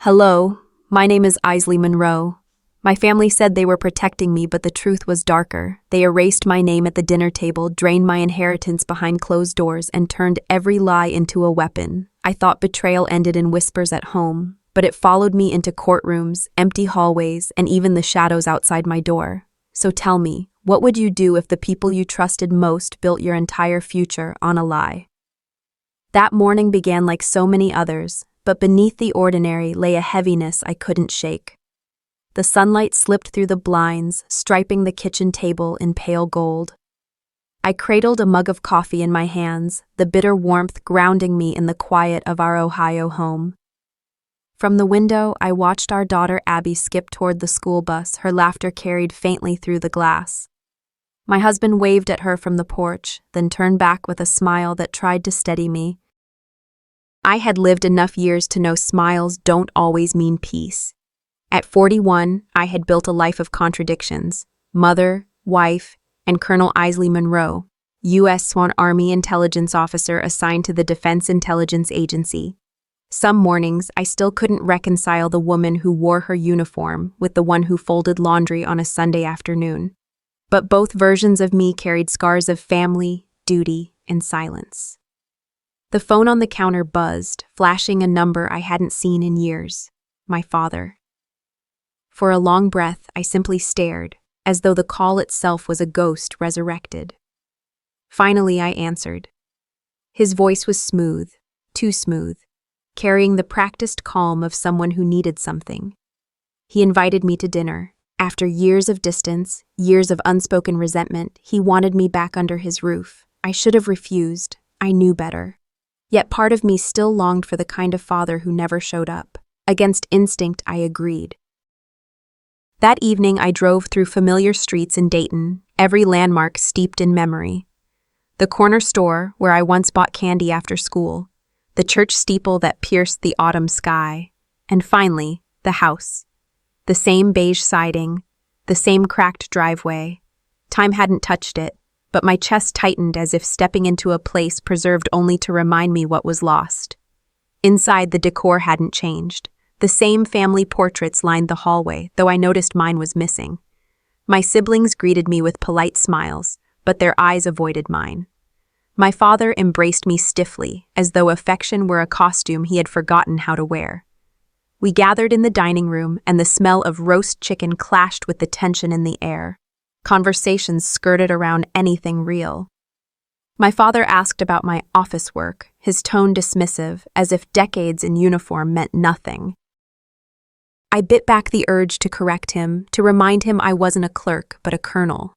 Hello, my name is Isley Monroe. My family said they were protecting me, but the truth was darker. They erased my name at the dinner table, drained my inheritance behind closed doors, and turned every lie into a weapon. I thought betrayal ended in whispers at home, but it followed me into courtrooms, empty hallways, and even the shadows outside my door. So tell me, what would you do if the people you trusted most built your entire future on a lie? That morning began like so many others, but beneath the ordinary lay a heaviness I couldn't shake. The sunlight slipped through the blinds, striping the kitchen table in pale gold. I cradled a mug of coffee in my hands, the bitter warmth grounding me in the quiet of our Ohio home. From the window, I watched our daughter Abby skip toward the school bus, her laughter carried faintly through the glass. My husband waved at her from the porch, then turned back with a smile that tried to steady me. I had lived enough years to know smiles don't always mean peace. At 41, I had built a life of contradictions: mother, wife, and Colonel Isley Monroe, U.S. Sworn Army intelligence officer assigned to the Defense Intelligence Agency. Some mornings, I still couldn't reconcile the woman who wore her uniform with the one who folded laundry on a Sunday afternoon. But both versions of me carried scars of family, duty, and silence. The phone on the counter buzzed, flashing a number I hadn't seen in years: my father. For a long breath, I simply stared, as though the call itself was a ghost resurrected. Finally, I answered. His voice was smooth, too smooth, carrying the practiced calm of someone who needed something. He invited me to dinner. After years of distance, years of unspoken resentment, he wanted me back under his roof. I should have refused. I knew better. Yet part of me still longed for the kind of father who never showed up. Against instinct, I agreed. That evening, I drove through familiar streets in Dayton, every landmark steeped in memory. The corner store where I once bought candy after school, the church steeple that pierced the autumn sky, and finally, the house. The same beige siding, the same cracked driveway. Time hadn't touched it, but my chest tightened as if stepping into a place preserved only to remind me what was lost. Inside, the decor hadn't changed. The same family portraits lined the hallway, though I noticed mine was missing. My siblings greeted me with polite smiles, but their eyes avoided mine. My father embraced me stiffly, as though affection were a costume he had forgotten how to wear. We gathered in the dining room, and the smell of roast chicken clashed with the tension in the air. Conversations skirted around anything real. My father asked about my office work, his tone dismissive, as if decades in uniform meant nothing. I bit back the urge to correct him, to remind him I wasn't a clerk, but a colonel.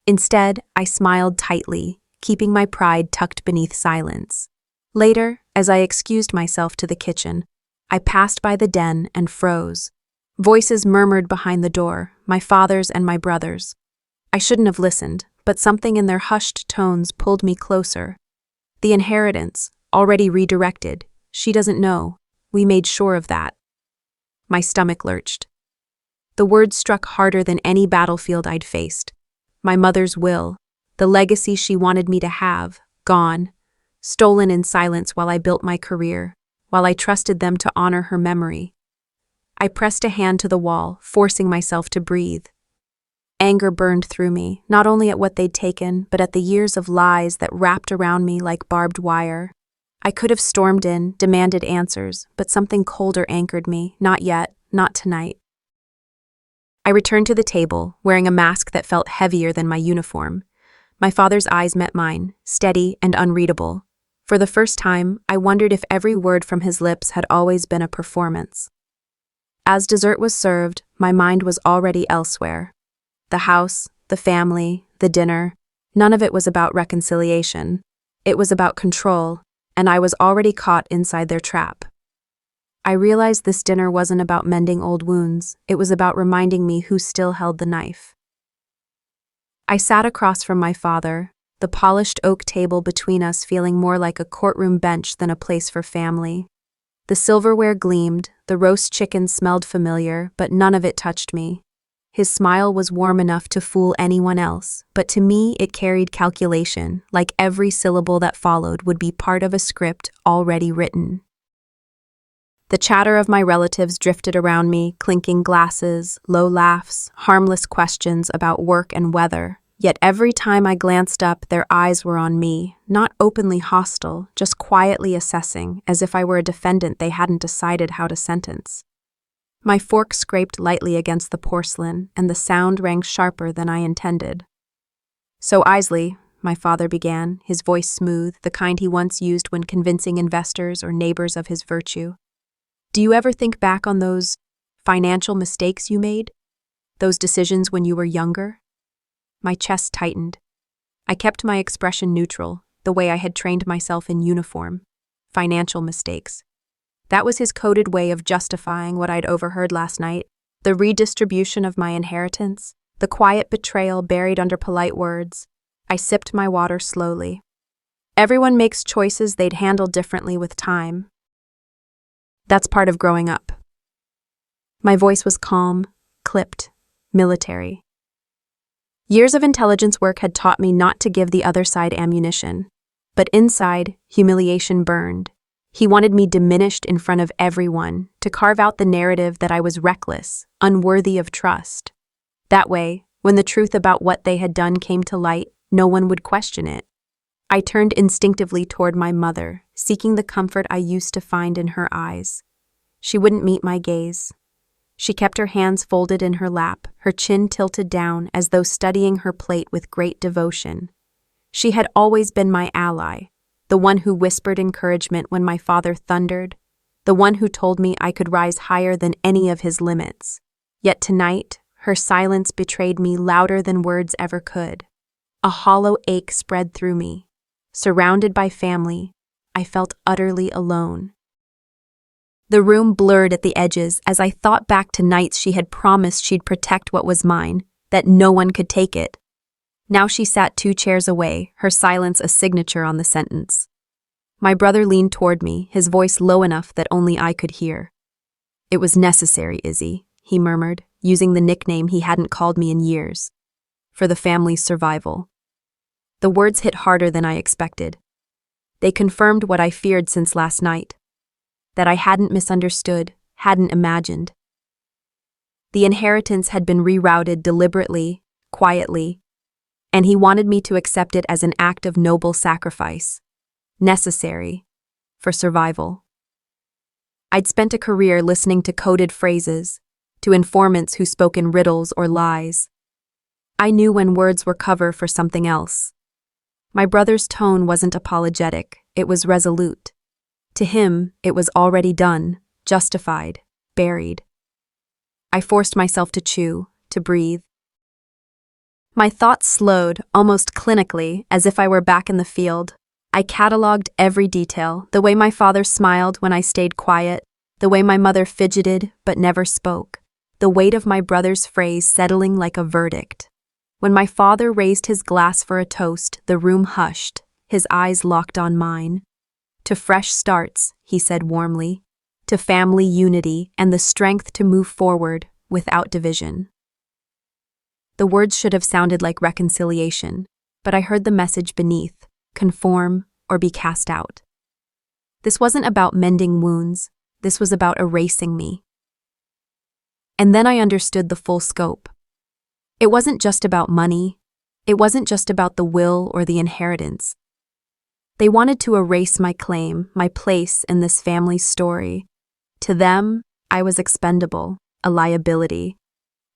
Instead, I smiled tightly, keeping my pride tucked beneath silence. Later, as I excused myself to the kitchen, I passed by the den and froze. Voices murmured behind the door, my father's and my brother's. I shouldn't have listened, but something in their hushed tones pulled me closer. The inheritance, already redirected. She doesn't know. We made sure of that. My stomach lurched. The words struck harder than any battlefield I'd faced. My mother's will, the legacy she wanted me to have, gone, stolen in silence while I built my career, while I trusted them to honor her memory. I pressed a hand to the wall, forcing myself to breathe. Anger burned through me, not only at what they'd taken, but at the years of lies that wrapped around me like barbed wire. I could have stormed in, demanded answers, but something colder anchored me. Not yet, not tonight. I returned to the table, wearing a mask that felt heavier than my uniform. My father's eyes met mine, steady and unreadable. For the first time, I wondered if every word from his lips had always been a performance. As dessert was served, my mind was already elsewhere. The house, the family, the dinner, none of it was about reconciliation. It was about control, and I was already caught inside their trap. I realized this dinner wasn't about mending old wounds, it was about reminding me who still held the knife. I sat across from my father, the polished oak table between us feeling more like a courtroom bench than a place for family. The silverware gleamed, the roast chicken smelled familiar, but none of it touched me. His smile was warm enough to fool anyone else, but to me it carried calculation, like every syllable that followed would be part of a script already written. The chatter of my relatives drifted around me, clinking glasses, low laughs, harmless questions about work and weather. Yet every time I glanced up, their eyes were on me, not openly hostile, just quietly assessing, as if I were a defendant they hadn't decided how to sentence. My fork scraped lightly against the porcelain, and the sound rang sharper than I intended. "So, Isley," my father began, his voice smooth, the kind he once used when convincing investors or neighbors of his virtue. "Do you ever think back on those financial mistakes you made? Those decisions when you were younger?" My chest tightened. I kept my expression neutral, the way I had trained myself in uniform. Financial mistakes. That was his coded way of justifying what I'd overheard last night, the redistribution of my inheritance, the quiet betrayal buried under polite words. I sipped my water slowly. Everyone makes choices they'd handle differently with time. That's part of growing up. My voice was calm, clipped, military. Years of intelligence work had taught me not to give the other side ammunition. But inside, humiliation burned. He wanted me diminished in front of everyone, to carve out the narrative that I was reckless, unworthy of trust. That way, when the truth about what they had done came to light, no one would question it. I turned instinctively toward my mother, seeking the comfort I used to find in her eyes. She wouldn't meet my gaze. She kept her hands folded in her lap, her chin tilted down as though studying her plate with great devotion. She had always been my ally, the one who whispered encouragement when my father thundered, the one who told me I could rise higher than any of his limits. Yet tonight, her silence betrayed me louder than words ever could. A hollow ache spread through me. Surrounded by family, I felt utterly alone. The room blurred at the edges as I thought back to nights she had promised she'd protect what was mine, that no one could take it. Now she sat 2 chairs away, her silence a signature on the sentence. My brother leaned toward me, his voice low enough that only I could hear. "It was necessary, Izzy," he murmured, using the nickname he hadn't called me in years. "For the family's survival." The words hit harder than I expected. They confirmed what I feared since last night. That I hadn't misunderstood, hadn't imagined. The inheritance had been rerouted deliberately, quietly, and he wanted me to accept it as an act of noble sacrifice, necessary, for survival. I'd spent a career listening to coded phrases, to informants who spoke in riddles or lies. I knew when words were cover for something else. My brother's tone wasn't apologetic, it was resolute. To him, it was already done, justified, buried. I forced myself to chew, to breathe. My thoughts slowed, almost clinically, as if I were back in the field. I cataloged every detail, the way my father smiled when I stayed quiet, the way my mother fidgeted but never spoke, the weight of my brother's phrase settling like a verdict. When my father raised his glass for a toast, the room hushed, his eyes locked on mine. "To fresh starts," he said warmly, "to family unity and the strength to move forward without division." The words should have sounded like reconciliation, but I heard the message beneath: conform or be cast out. This wasn't about mending wounds, this was about erasing me. And then I understood the full scope. It wasn't just about money, it wasn't just about the will or the inheritance. They wanted to erase my claim, my place in this family's story. To them, I was expendable, a liability,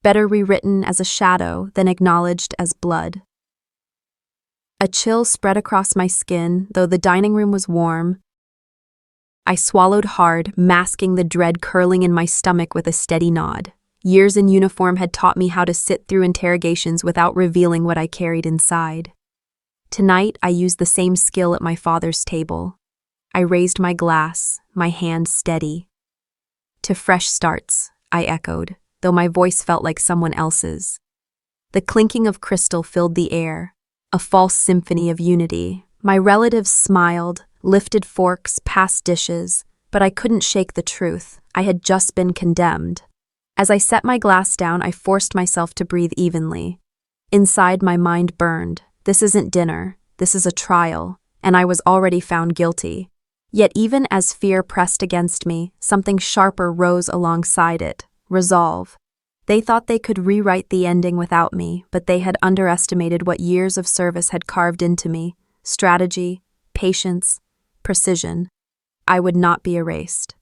better rewritten as a shadow than acknowledged as blood. A chill spread across my skin, though the dining room was warm. I swallowed hard, masking the dread curling in my stomach with a steady nod. Years in uniform had taught me how to sit through interrogations without revealing what I carried inside. Tonight, I used the same skill at my father's table. I raised my glass, my hand steady. "To fresh starts," I echoed, though my voice felt like someone else's. The clinking of crystal filled the air, a false symphony of unity. My relatives smiled, lifted forks, passed dishes, but I couldn't shake the truth. I had just been condemned. As I set my glass down, I forced myself to breathe evenly. Inside, my mind burned. This isn't dinner, this is a trial, and I was already found guilty. Yet even as fear pressed against me, something sharper rose alongside it: resolve. They thought they could rewrite the ending without me, but they had underestimated what years of service had carved into me: strategy, patience, precision. I would not be erased.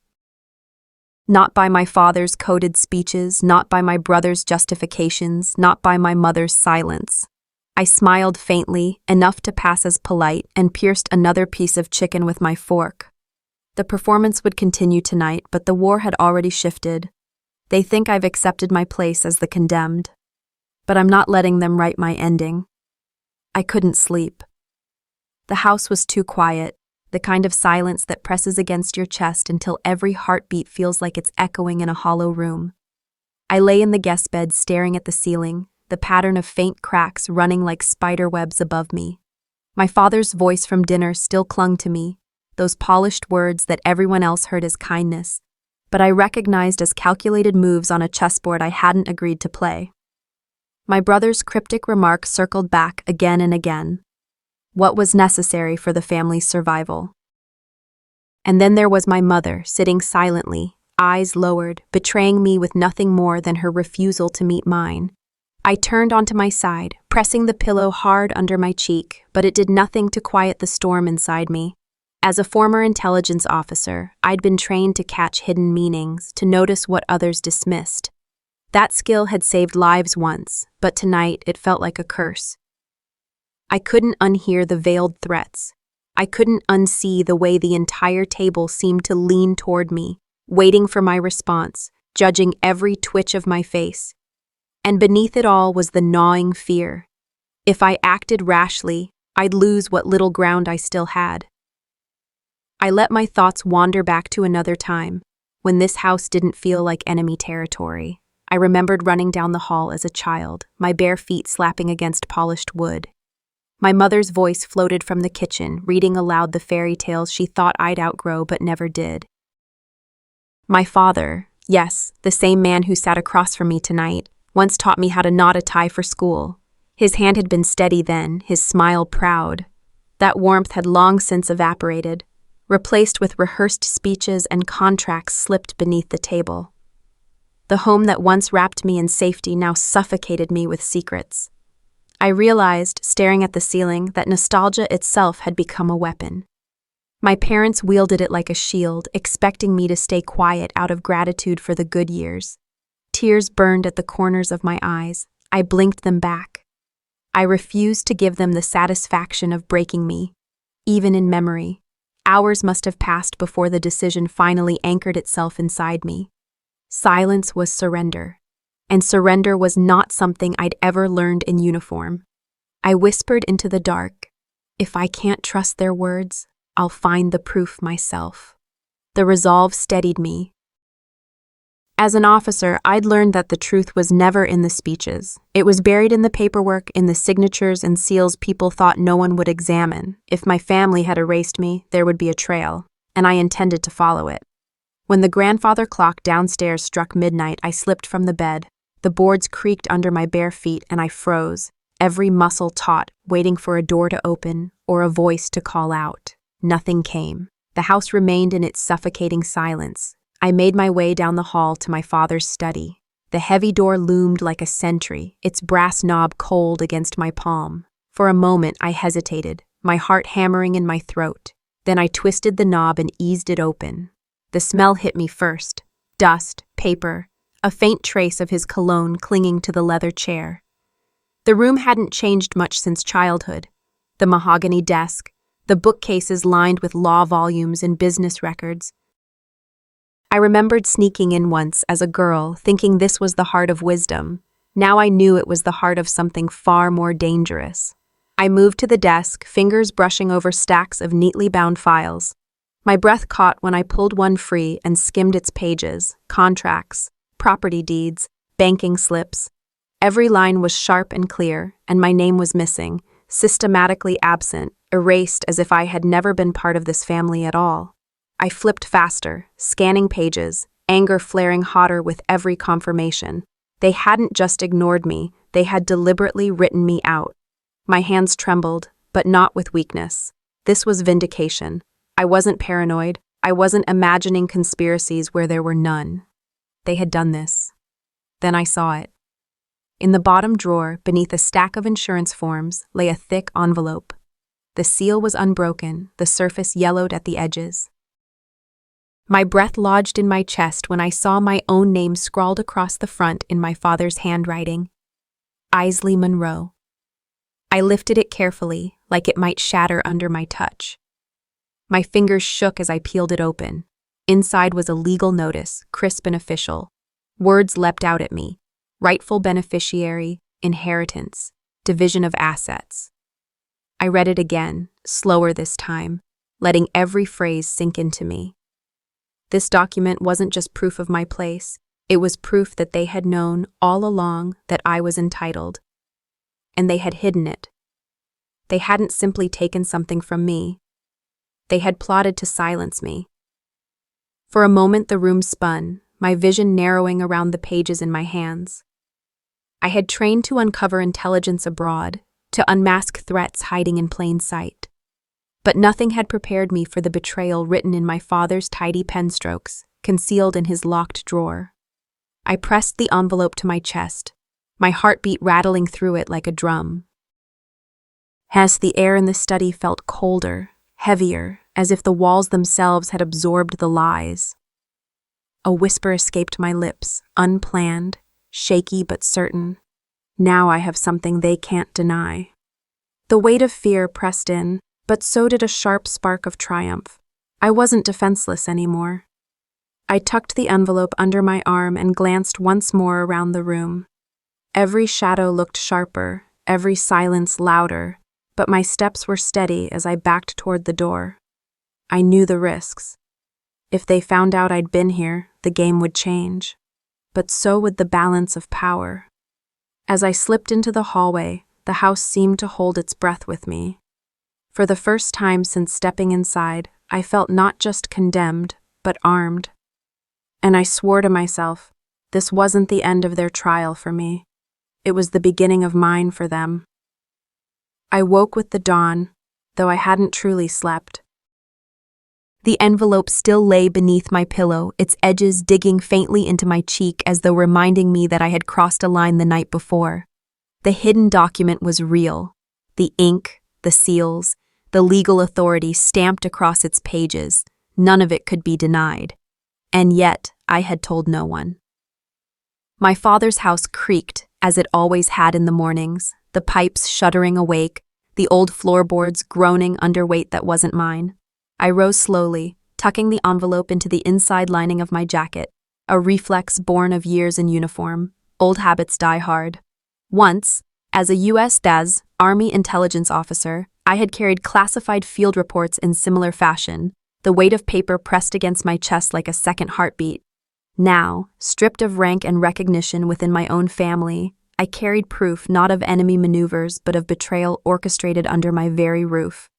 Not by my father's coded speeches, not by my brother's justifications, not by my mother's silence. I smiled faintly, enough to pass as polite, and pierced another piece of chicken with my fork. The performance would continue tonight, but the war had already shifted. They think I've accepted my place as the condemned. But I'm not letting them write my ending. I couldn't sleep. The house was too quiet, the kind of silence that presses against your chest until every heartbeat feels like it's echoing in a hollow room. I lay in the guest bed staring at the ceiling, the pattern of faint cracks running like spider webs above me. My father's voice from dinner still clung to me, those polished words that everyone else heard as kindness, but I recognized as calculated moves on a chessboard I hadn't agreed to play. My brother's cryptic remarks circled back again and again. What was necessary for the family's survival? And then there was my mother, sitting silently, eyes lowered, betraying me with nothing more than her refusal to meet mine. I turned onto my side, pressing the pillow hard under my cheek, but it did nothing to quiet the storm inside me. As a former intelligence officer, I'd been trained to catch hidden meanings, to notice what others dismissed. That skill had saved lives once, but tonight it felt like a curse. I couldn't unhear the veiled threats. I couldn't unsee the way the entire table seemed to lean toward me, waiting for my response, judging every twitch of my face. And beneath it all was the gnawing fear. If I acted rashly, I'd lose what little ground I still had. I let my thoughts wander back to another time, when this house didn't feel like enemy territory. I remembered running down the hall as a child, my bare feet slapping against polished wood. My mother's voice floated from the kitchen, reading aloud the fairy tales she thought I'd outgrow but never did. My father, yes, the same man who sat across from me tonight, once taught me how to knot a tie for school. His hand had been steady then, his smile proud. That warmth had long since evaporated, replaced with rehearsed speeches and contracts slipped beneath the table. The home that once wrapped me in safety now suffocated me with secrets. I realized, staring at the ceiling, that nostalgia itself had become a weapon. My parents wielded it like a shield, expecting me to stay quiet out of gratitude for the good years. Tears burned at the corners of my eyes. I blinked them back. I refused to give them the satisfaction of breaking me. Even in memory, hours must have passed before the decision finally anchored itself inside me. Silence was surrender, and surrender was not something I'd ever learned in uniform. I whispered into the dark, "If I can't trust their words, I'll find the proof myself." The resolve steadied me. As an officer, I'd learned that the truth was never in the speeches. It was buried in the paperwork, in the signatures and seals people thought no one would examine. If my family had erased me, there would be a trail, and I intended to follow it. When the grandfather clock downstairs struck midnight, I slipped from the bed. The boards creaked under my bare feet, and I froze, every muscle taut, waiting for a door to open or a voice to call out. Nothing came. The house remained in its suffocating silence. I made my way down the hall to my father's study. The heavy door loomed like a sentry, its brass knob cold against my palm. For a moment I hesitated, my heart hammering in my throat. Then I twisted the knob and eased it open. The smell hit me first: dust, paper, a faint trace of his cologne clinging to the leather chair. The room hadn't changed much since childhood. The mahogany desk, the bookcases lined with law volumes and business records. I remembered sneaking in once as a girl, thinking this was the heart of wisdom. Now I knew it was the heart of something far more dangerous. I moved to the desk, fingers brushing over stacks of neatly bound files. My breath caught when I pulled one free and skimmed its pages: contracts, property deeds, banking slips. Every line was sharp and clear, and my name was missing, systematically absent, erased as if I had never been part of this family at all. I flipped faster, scanning pages, anger flaring hotter with every confirmation. They hadn't just ignored me, they had deliberately written me out. My hands trembled, but not with weakness. This was vindication. I wasn't paranoid. I wasn't imagining conspiracies where there were none. They had done this. Then I saw it. In the bottom drawer, beneath a stack of insurance forms, lay a thick envelope. The seal was unbroken, the surface yellowed at the edges. My breath lodged in my chest when I saw my own name scrawled across the front in my father's handwriting. Isley Monroe. I lifted it carefully, like it might shatter under my touch. My fingers shook as I peeled it open. Inside was a legal notice, crisp and official. Words leapt out at me. Rightful beneficiary, inheritance, division of assets. I read it again, slower this time, letting every phrase sink into me. This document wasn't just proof of my place, it was proof that they had known all along that I was entitled. And they had hidden it. They hadn't simply taken something from me. They had plotted to silence me. For a moment the room spun, my vision narrowing around the pages in my hands. I had trained to uncover intelligence abroad, to unmask threats hiding in plain sight. But nothing had prepared me for the betrayal written in my father's tidy pen strokes, concealed in his locked drawer. I pressed the envelope to my chest, my heartbeat rattling through it like a drum. As the air in the study felt colder, heavier, as if the walls themselves had absorbed the lies. A whisper escaped my lips, unplanned, shaky but certain. Now I have something they can't deny. The weight of fear pressed in, but so did a sharp spark of triumph. I wasn't defenseless anymore. I tucked the envelope under my arm and glanced once more around the room. Every shadow looked sharper, every silence louder, but my steps were steady as I backed toward the door. I knew the risks. If they found out I'd been here, the game would change. But so would the balance of power. As I slipped into the hallway, the house seemed to hold its breath with me. For the first time since stepping inside, I felt not just condemned, but armed. And I swore to myself, this wasn't the end of their trial for me. It was the beginning of mine for them. I woke with the dawn, though I hadn't truly slept. The envelope still lay beneath my pillow, its edges digging faintly into my cheek as though reminding me that I had crossed a line the night before. The hidden document was real. The ink, the seals, the legal authority stamped across its pages. None of it could be denied. And yet, I had told no one. My father's house creaked, as it always had in the mornings, the pipes shuddering awake, the old floorboards groaning under weight that wasn't mine. I rose slowly, tucking the envelope into the inside lining of my jacket, a reflex born of years in uniform. Old habits die hard. Once, as a U.S. DAS, Army intelligence officer, I had carried classified field reports in similar fashion, the weight of paper pressed against my chest like a second heartbeat. Now, stripped of rank and recognition within my own family, I carried proof not of enemy maneuvers but of betrayal orchestrated under my very roof.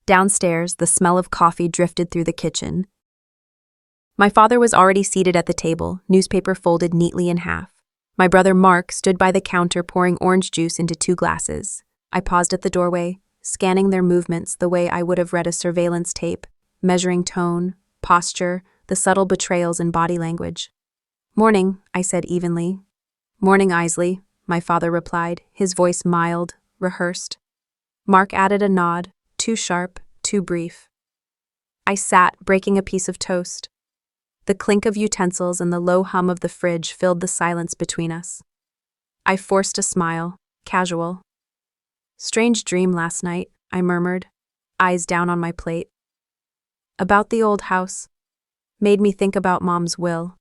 Downstairs, the smell of coffee drifted through the kitchen. My father was already seated at the table, newspaper folded neatly in half. My brother Mark stood by the counter pouring orange juice into 2 glasses. I paused at the doorway, scanning their movements the way I would have read a surveillance tape, measuring tone, posture, the subtle betrayals in body language. "Morning," I said evenly. "Morning, Isley," my father replied, his voice mild, rehearsed. Mark added a nod, too sharp, too brief. I sat, breaking a piece of toast. The clink of utensils and the low hum of the fridge filled the silence between us. I forced a smile, casual. "Strange dream last night," I murmured, eyes down on my plate. "About the old house. Made me think about Mom's will.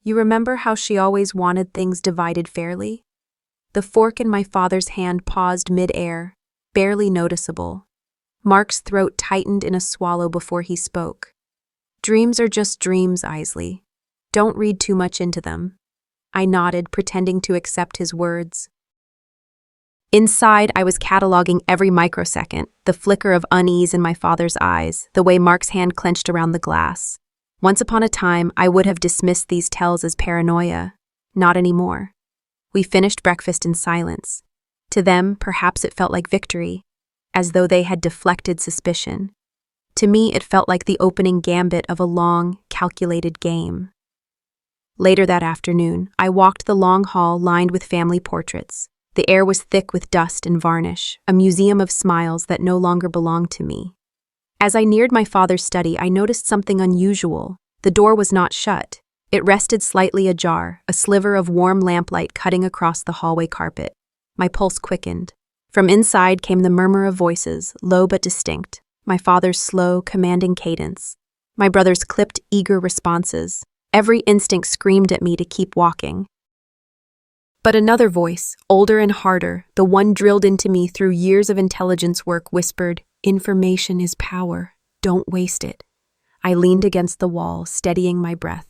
You remember how she always wanted things divided fairly?" The fork in my father's hand paused mid-air, barely noticeable. Mark's throat tightened in a swallow before he spoke. "Dreams are just dreams, Isley. Don't read too much into them." I nodded, pretending to accept his words. Inside, I was cataloging every microsecond, the flicker of unease in my father's eyes, the way Mark's hand clenched around the glass. Once upon a time, I would have dismissed these tells as paranoia. Not anymore. We finished breakfast in silence. To them, perhaps it felt like victory, as though they had deflected suspicion. To me, it felt like the opening gambit of a long, calculated game. Later that afternoon, I walked the long hall lined with family portraits. The air was thick with dust and varnish, a museum of smiles that no longer belonged to me. As I neared my father's study, I noticed something unusual. The door was not shut. It rested slightly ajar, a sliver of warm lamplight cutting across the hallway carpet. My pulse quickened. From inside came the murmur of voices, low but distinct, my father's slow, commanding cadence, my brother's clipped, eager responses. Every instinct screamed at me to keep walking. But another voice, older and harder, the one drilled into me through years of intelligence work, whispered, "Information is power. Don't waste it." I leaned against the wall, steadying my breath.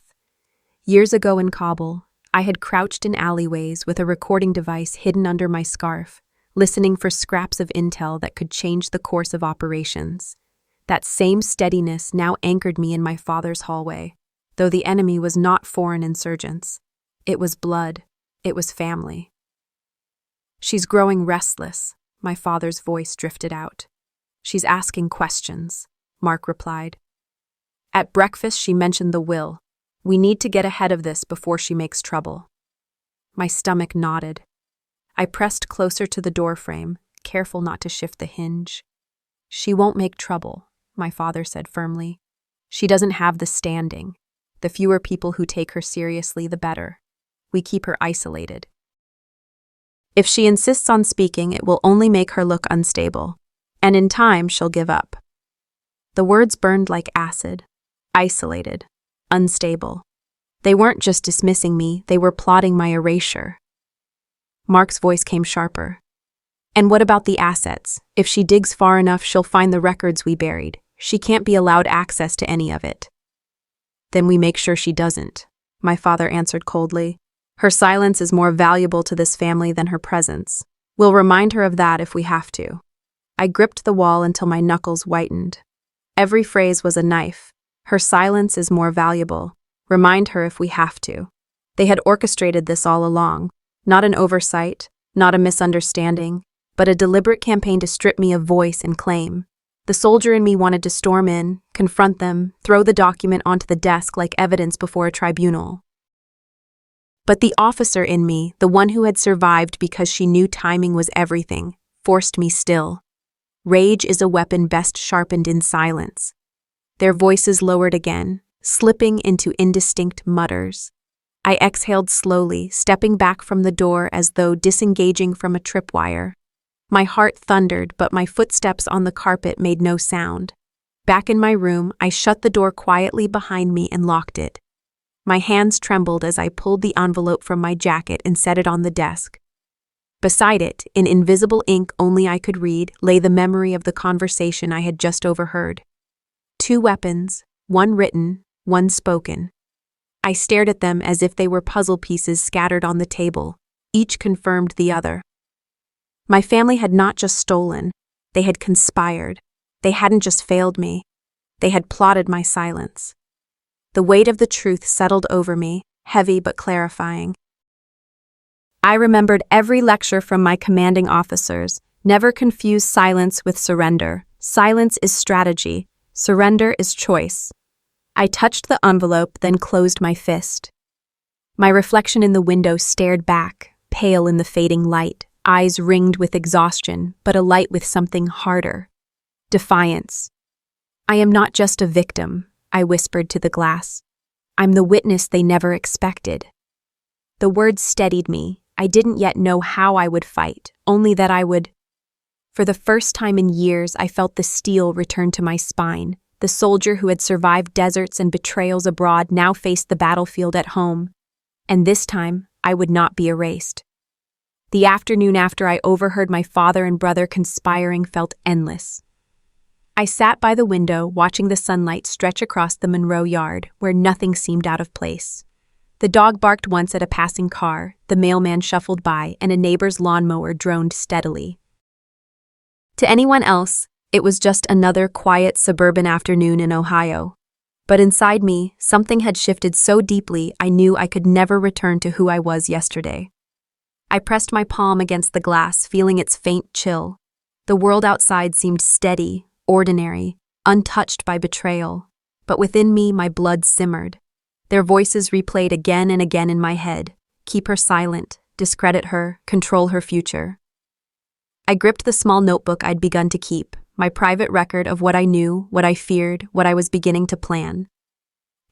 Years ago in Kabul, I had crouched in alleyways with a recording device hidden under my scarf, listening for scraps of intel that could change the course of operations. That same steadiness now anchored me in my father's hallway, though the enemy was not foreign insurgents. It was blood. It was family. "She's growing restless," my father's voice drifted out. "She's asking questions," Mark replied. "At breakfast, she mentioned the will. We need to get ahead of this before she makes trouble." My stomach nodded. I pressed closer to the doorframe, careful not to shift the hinge. "She won't make trouble," my father said firmly. "She doesn't have the standing. The fewer people who take her seriously, the better. We keep her isolated. If she insists on speaking, it will only make her look unstable, and in time she'll give up." The words burned like acid. Isolated. Unstable. They weren't just dismissing me, they were plotting my erasure. Mark's voice came sharper. "And what about the assets? If she digs far enough, she'll find the records we buried. She can't be allowed access to any of it." "Then we make sure she doesn't," my father answered coldly. "Her silence is more valuable to this family than her presence. We'll remind her of that if we have to." I gripped the wall until my knuckles whitened. Every phrase was a knife. Her silence is more valuable. Remind her if we have to. They had orchestrated this all along. Not an oversight, not a misunderstanding, but a deliberate campaign to strip me of voice and claim. The soldier in me wanted to storm in, confront them, throw the document onto the desk like evidence before a tribunal. But the officer in me, the one who had survived because she knew timing was everything, forced me still. Rage is a weapon best sharpened in silence. Their voices lowered again, slipping into indistinct mutters. I exhaled slowly, stepping back from the door as though disengaging from a tripwire. My heart thundered, but my footsteps on the carpet made no sound. Back in my room, I shut the door quietly behind me and locked it. My hands trembled as I pulled the envelope from my jacket and set it on the desk. Beside it, in invisible ink only I could read, lay the memory of the conversation I had just overheard. 2 weapons, one written, one spoken. I stared at them as if they were puzzle pieces scattered on the table. Each confirmed the other. My family had not just stolen, they had conspired. They hadn't just failed me, they had plotted my silence. The weight of the truth settled over me, heavy but clarifying. I remembered every lecture from my commanding officers. Never confuse silence with surrender. Silence is strategy. Surrender is choice. I touched the envelope, then closed my fist. My reflection in the window stared back, pale in the fading light, eyes ringed with exhaustion, but alight with something harder. Defiance. "I am not just a victim," I whispered to the glass. "I'm the witness they never expected." The words steadied me. I didn't yet know how I would fight, only that I would. For the first time in years, I felt the steel return to my spine. The soldier who had survived deserts and betrayals abroad now faced the battlefield at home. And this time, I would not be erased. The afternoon after I overheard my father and brother conspiring felt endless. I sat by the window, watching the sunlight stretch across the Monroe yard, where nothing seemed out of place. The dog barked once at a passing car, the mailman shuffled by, and a neighbor's lawnmower droned steadily. To anyone else, it was just another quiet suburban afternoon in Ohio. But inside me, something had shifted so deeply I knew I could never return to who I was yesterday. I pressed my palm against the glass, feeling its faint chill. The world outside seemed steady, ordinary, untouched by betrayal. But within me, my blood simmered. Their voices replayed again and again in my head. Keep her silent, discredit her, control her future. I gripped the small notebook I'd begun to keep, my private record of what I knew, what I feared, what I was beginning to plan.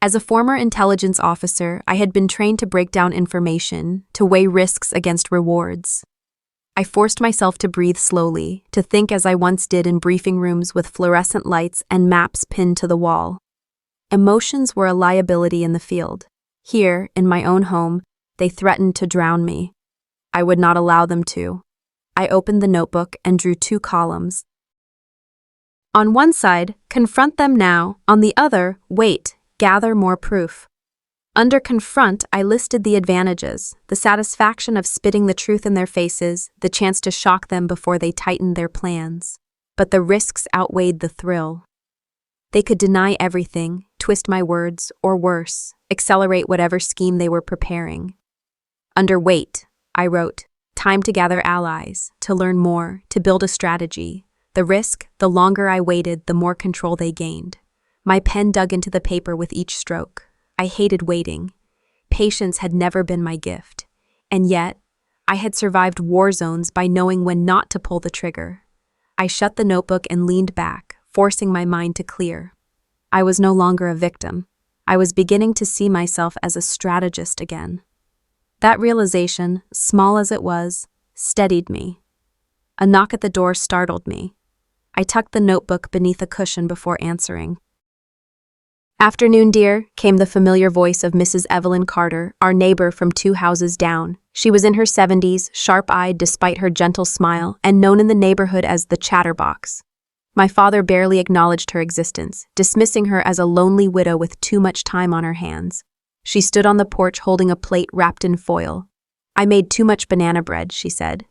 As a former intelligence officer, I had been trained to break down information, to weigh risks against rewards. I forced myself to breathe slowly, to think as I once did in briefing rooms with fluorescent lights and maps pinned to the wall. Emotions were a liability in the field. Here, in my own home, they threatened to drown me. I would not allow them to. I opened the notebook and drew 2 columns. On one side, confront them now. On the other, wait, gather more proof. Under confront, I listed the advantages, the satisfaction of spitting the truth in their faces, the chance to shock them before they tightened their plans. But the risks outweighed the thrill. They could deny everything, twist my words, or worse, accelerate whatever scheme they were preparing. Under wait, I wrote, time to gather allies, to learn more, to build a strategy. The risk, the longer I waited, the more control they gained. My pen dug into the paper with each stroke. I hated waiting. Patience had never been my gift. And yet, I had survived war zones by knowing when not to pull the trigger. I shut the notebook and leaned back, forcing my mind to clear. I was no longer a victim. I was beginning to see myself as a strategist again. That realization, small as it was, steadied me. A knock at the door startled me. I tucked the notebook beneath a cushion before answering. "Afternoon, dear," came the familiar voice of Mrs. Evelyn Carter, our neighbor from 2 houses down. She was in her 70s, sharp-eyed despite her gentle smile, and known in the neighborhood as the Chatterbox. My father barely acknowledged her existence, dismissing her as a lonely widow with too much time on her hands. She stood on the porch holding a plate wrapped in foil. "I made too much banana bread," she said.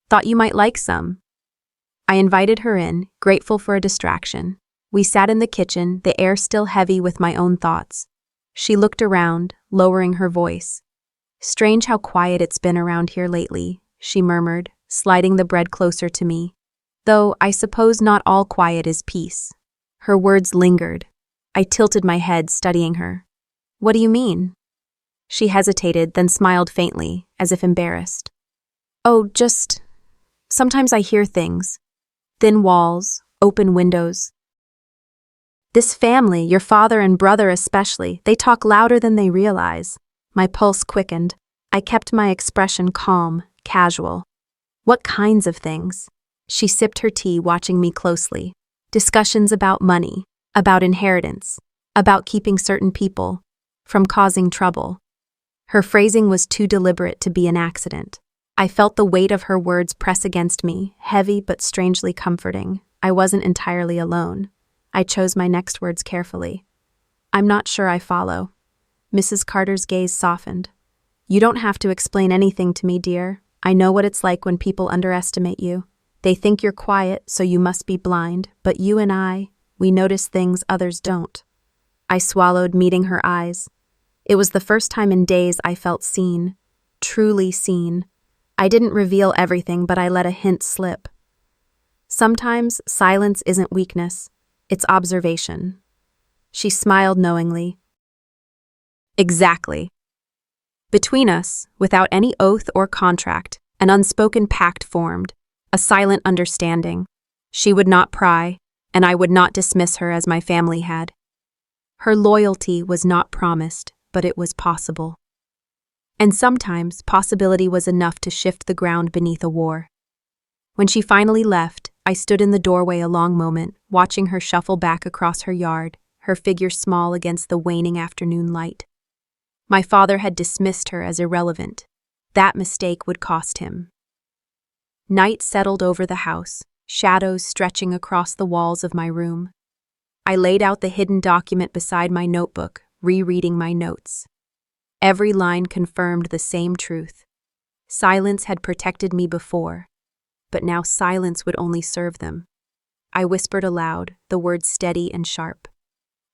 "Thought you might like some." I invited her in, grateful for a distraction. We sat in the kitchen, the air still heavy with my own thoughts. She looked around, lowering her voice. "Strange how quiet it's been around here lately," she murmured, sliding the bread closer to me. "Though I suppose not all quiet is peace." Her words lingered. I tilted my head, studying her. "What do you mean?" She hesitated, then smiled faintly, as if embarrassed. "Oh, just... sometimes I hear things. Thin walls, open windows. This family, your father and brother especially, they talk louder than they realize." My pulse quickened. I kept my expression calm, casual. "What kinds of things?" She sipped her tea, watching me closely. "Discussions about money, about inheritance, about keeping certain people from causing trouble." Her phrasing was too deliberate to be an accident. I felt the weight of her words press against me, heavy but strangely comforting. I wasn't entirely alone. I chose my next words carefully. "I'm not sure I follow." Mrs. Carter's gaze softened. "You don't have to explain anything to me, dear. I know what it's like when people underestimate you. They think you're quiet, so you must be blind, but you and I, we notice things others don't." I swallowed, meeting her eyes. It was the first time in days I felt seen, truly seen. I didn't reveal everything, but I let a hint slip. Sometimes silence isn't weakness, it's observation. She smiled knowingly. "Exactly." Between us, without any oath or contract, an unspoken pact formed, a silent understanding. She would not pry, and I would not dismiss her as my family had. Her loyalty was not promised, but it was possible. And sometimes possibility was enough to shift the ground beneath a war. When she finally left, I stood in the doorway a long moment, watching her shuffle back across her yard, her figure small against the waning afternoon light. My father had dismissed her as irrelevant. That mistake would cost him. Night settled over the house, shadows stretching across the walls of my room. I laid out the hidden document beside my notebook, rereading my notes. Every line confirmed the same truth. Silence had protected me before, but now silence would only serve them. I whispered aloud, the words steady and sharp.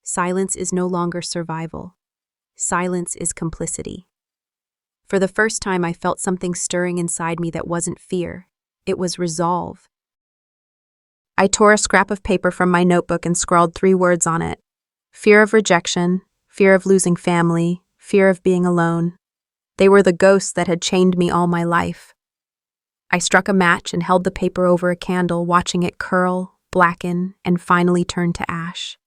Silence is no longer survival. Silence is complicity. For the first time, I felt something stirring inside me that wasn't fear. It was resolve. I tore a scrap of paper from my notebook and scrawled 3 words on it. Fear of rejection, fear of losing family, fear of being alone. They were the ghosts that had chained me all my life. I struck a match and held the paper over a candle, watching it curl, blacken, and finally turn to ash.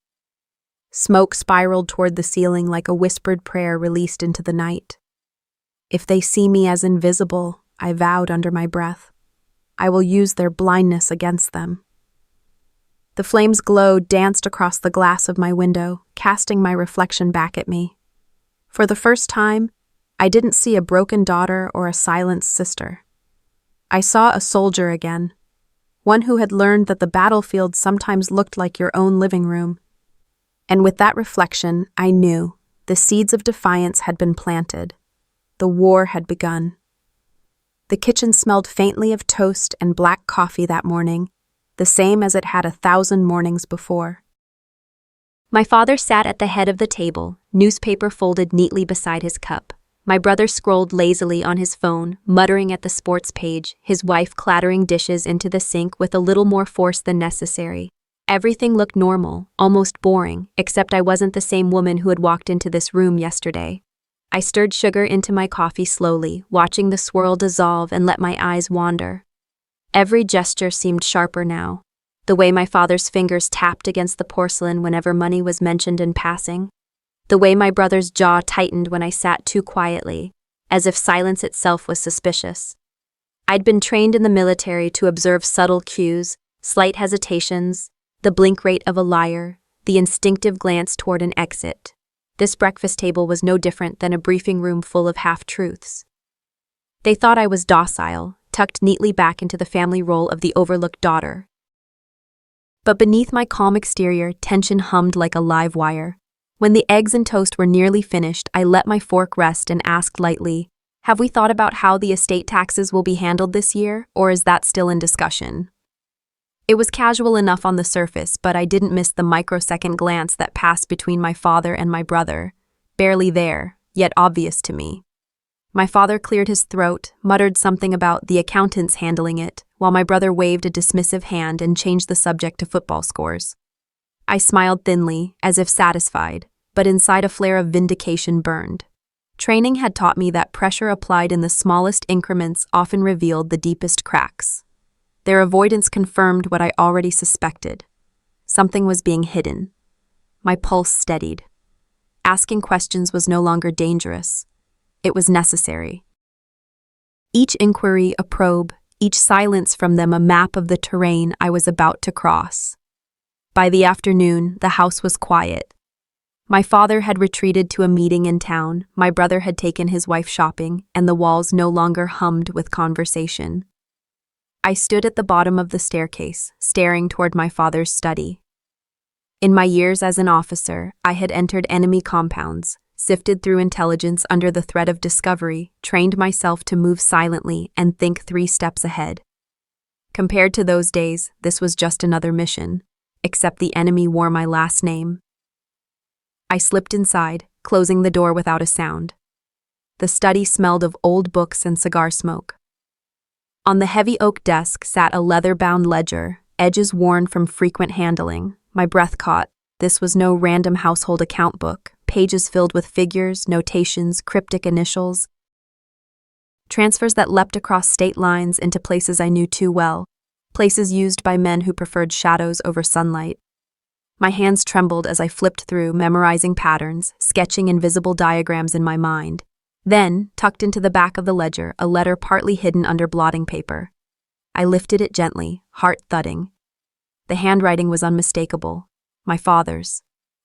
Smoke spiraled toward the ceiling like a whispered prayer released into the night. If they see me as invisible, I vowed under my breath, I will use their blindness against them. The flame's glow danced across the glass of my window, casting my reflection back at me. For the first time, I didn't see a broken daughter or a silenced sister. I saw a soldier again, one who had learned that the battlefield sometimes looked like your own living room. And with that reflection, I knew the seeds of defiance had been planted. The war had begun. The kitchen smelled faintly of toast and black coffee that morning, the same as it had 1,000 mornings before. My father sat at the head of the table, newspaper folded neatly beside his cup. My brother scrolled lazily on his phone, muttering at the sports page, his wife clattering dishes into the sink with a little more force than necessary. Everything looked normal, almost boring, except I wasn't the same woman who had walked into this room yesterday. I stirred sugar into my coffee slowly, watching the swirl dissolve and let my eyes wander. Every gesture seemed sharper now. The way my father's fingers tapped against the porcelain whenever money was mentioned in passing. The way my brother's jaw tightened when I sat too quietly, as if silence itself was suspicious. I'd been trained in the military to observe subtle cues, slight hesitations, the blink rate of a liar, the instinctive glance toward an exit. This breakfast table was no different than a briefing room full of half-truths. They thought I was docile, tucked neatly back into the family role of the overlooked daughter. But beneath my calm exterior, tension hummed like a live wire. When the eggs and toast were nearly finished, I let my fork rest and asked lightly, "Have we thought about how the estate taxes will be handled this year, or is that still in discussion?" It was casual enough on the surface, but I didn't miss the microsecond glance that passed between my father and my brother, barely there, yet obvious to me. My father cleared his throat, muttered something about the accountants handling it, while my brother waved a dismissive hand and changed the subject to football scores. I smiled thinly, as if satisfied, but inside a flare of vindication burned. Training had taught me that pressure applied in the smallest increments often revealed the deepest cracks. Their avoidance confirmed what I already suspected. Something was being hidden. My pulse steadied. Asking questions was no longer dangerous. It was necessary. Each inquiry a probe, each silence from them a map of the terrain I was about to cross. By the afternoon, the house was quiet. My father had retreated to a meeting in town, my brother had taken his wife shopping, and the walls no longer hummed with conversation. I stood at the bottom of the staircase, staring toward my father's study. In my years as an officer, I had entered enemy compounds, sifted through intelligence under the threat of discovery, trained myself to move silently and think 3 steps ahead. Compared to those days, this was just another mission, except the enemy wore my last name. I slipped inside, closing the door without a sound. The study smelled of old books and cigar smoke. On the heavy oak desk sat a leather-bound ledger, edges worn from frequent handling. My breath caught. This was no random household account book, pages filled with figures, notations, cryptic initials. Transfers that leapt across state lines into places I knew too well, places used by men who preferred shadows over sunlight. My hands trembled as I flipped through, memorizing patterns, sketching invisible diagrams in my mind. Then, tucked into the back of the ledger, a letter partly hidden under blotting paper. I lifted it gently, heart thudding. The handwriting was unmistakable. My father's.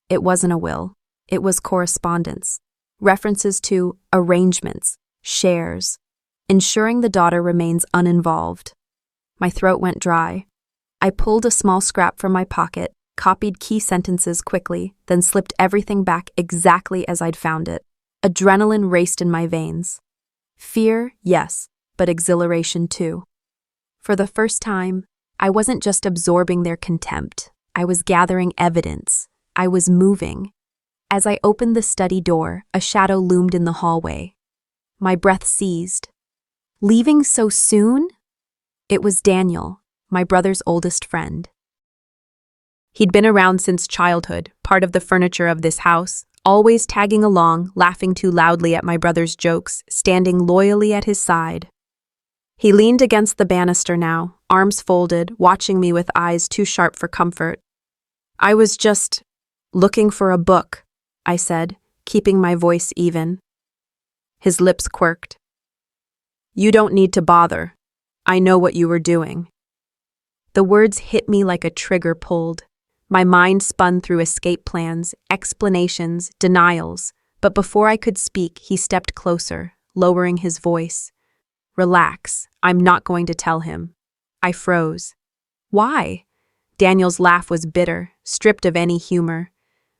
It wasn't a will. It was correspondence. References to arrangements, shares, ensuring the daughter remains uninvolved. My throat went dry. I pulled a small scrap from my pocket, copied key sentences quickly, then slipped everything back exactly as I'd found it. Adrenaline raced in my veins. Fear, yes, but exhilaration too. For the first time, I wasn't just absorbing their contempt. I was gathering evidence. I was moving. As I opened the study door, a shadow loomed in the hallway. My breath seized. Leaving so soon? It was Daniel, my brother's oldest friend. He'd been around since childhood, part of the furniture of this house, always tagging along, laughing too loudly at my brother's jokes, standing loyally at his side. He leaned against the banister now, arms folded, watching me with eyes too sharp for comfort. "I was just looking for a book," I said, keeping my voice even. His lips quirked. "You don't need to bother. I know what you were doing." The words hit me like a trigger pulled. My mind spun through escape plans, explanations, denials, but before I could speak, he stepped closer, lowering his voice. "Relax, I'm not going to tell him." I froze. "Why?" Daniel's laugh was bitter, stripped of any humor.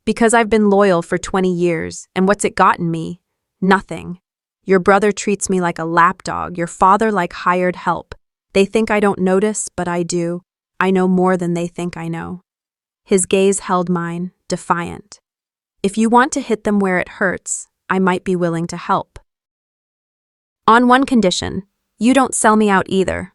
"Because I've been loyal for 20 years, and what's it gotten me? Nothing. Your brother treats me like a lapdog, your father like hired help. They think I don't notice, but I do. I know more than they think I know." His gaze held mine, defiant. "If you want to hit them where it hurts, I might be willing to help. On one condition, you don't sell me out either."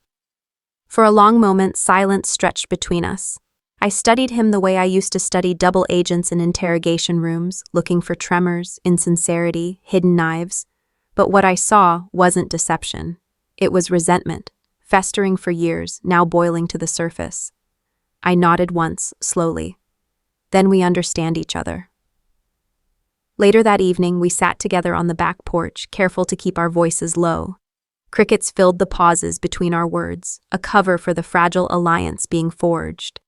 For a long moment, silence stretched between us. I studied him the way I used to study double agents in interrogation rooms, looking for tremors, insincerity, hidden knives. But what I saw wasn't deception. It was resentment, festering for years, now boiling to the surface. I nodded once, slowly. Then we understand each other. Later that evening, we sat together on the back porch, careful to keep our voices low. Crickets filled the pauses between our words, a cover for the fragile alliance being forged.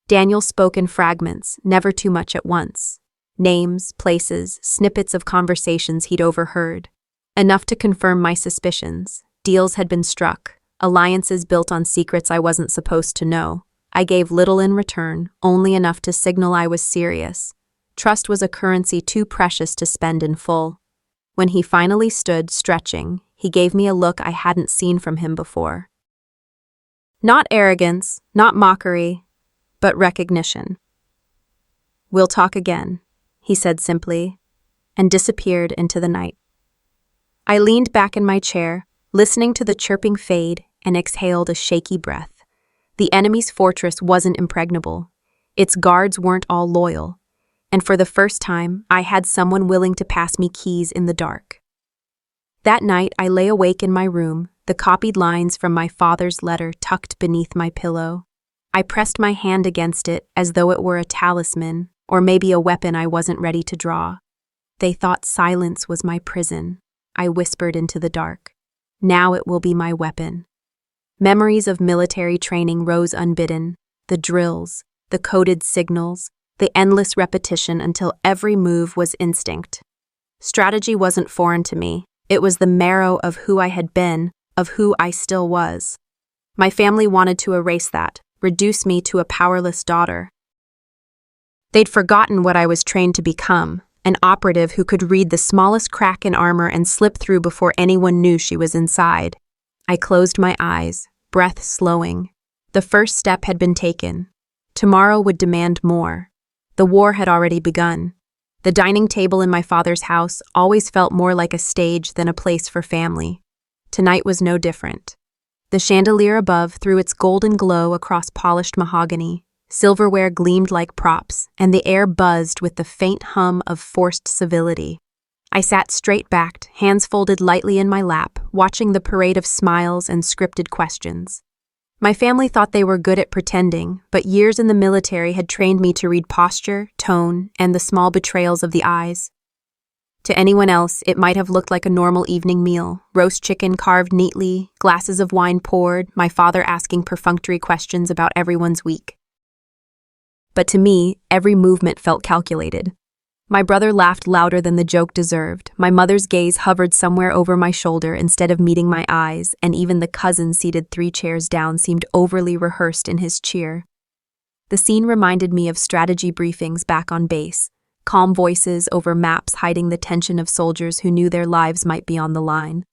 Daniel spoke in fragments, never too much at once. Names, places, snippets of conversations he'd overheard. Enough to confirm my suspicions. Deals had been struck, alliances built on secrets I wasn't supposed to know. I gave little in return, only enough to signal I was serious. Trust was a currency too precious to spend in full. When he finally stood, stretching, he gave me a look I hadn't seen from him before. Not arrogance, not mockery, but recognition. "We'll talk again," he said simply, and disappeared into the night. I leaned back in my chair, listening to the chirping fade, and exhaled a shaky breath. The enemy's fortress wasn't impregnable. Its guards weren't all loyal. And for the first time, I had someone willing to pass me keys in the dark. That night, I lay awake in my room, the copied lines from my father's letter tucked beneath my pillow. I pressed my hand against it as though it were a talisman, or maybe a weapon I wasn't ready to draw. They thought silence was my prison. I whispered into the dark. Now it will be my weapon. Memories of military training rose unbidden, the drills, the coded signals, the endless repetition until every move was instinct. Strategy wasn't foreign to me. It was the marrow of who I had been, of who I still was. My family wanted to erase that, reduce me to a powerless daughter. They'd forgotten what I was trained to become, an operative who could read the smallest crack in armor and slip through before anyone knew she was inside. I closed my eyes, breath slowing. The first step had been taken. Tomorrow would demand more. The war had already begun. The dining table in my father's house always felt more like a stage than a place for family. Tonight was no different. The chandelier above threw its golden glow across polished mahogany. Silverware gleamed like props, and the air buzzed with the faint hum of forced civility. I sat straight-backed, hands folded lightly in my lap, watching the parade of smiles and scripted questions. My family thought they were good at pretending, but years in the military had trained me to read posture, tone, and the small betrayals of the eyes. To anyone else, it might have looked like a normal evening meal, roast chicken carved neatly, glasses of wine poured, my father asking perfunctory questions about everyone's week. But to me, every movement felt calculated. My brother laughed louder than the joke deserved. My mother's gaze hovered somewhere over my shoulder instead of meeting my eyes, and even the cousin seated 3 chairs down seemed overly rehearsed in his cheer. The scene reminded me of strategy briefings back on base, calm voices over maps hiding the tension of soldiers who knew their lives might be on the line.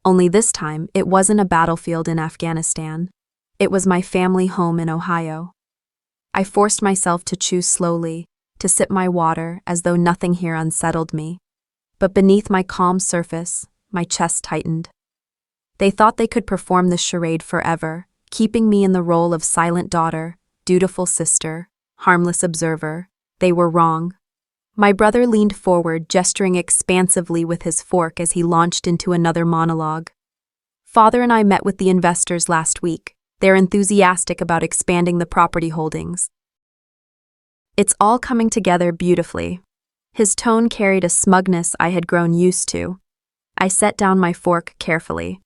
Only this time, it wasn't a battlefield in Afghanistan. It was my family home in Ohio. I forced myself to chew slowly, to sip my water as though nothing here unsettled me. But beneath my calm surface, my chest tightened. They thought they could perform this charade forever, keeping me in the role of silent daughter, dutiful sister, harmless observer. They were wrong. My brother leaned forward, gesturing expansively with his fork as he launched into another monologue. Father and I met with the investors last week. They're enthusiastic about expanding the property holdings. It's all coming together beautifully. His tone carried a smugness I had grown used to. I set down my fork carefully.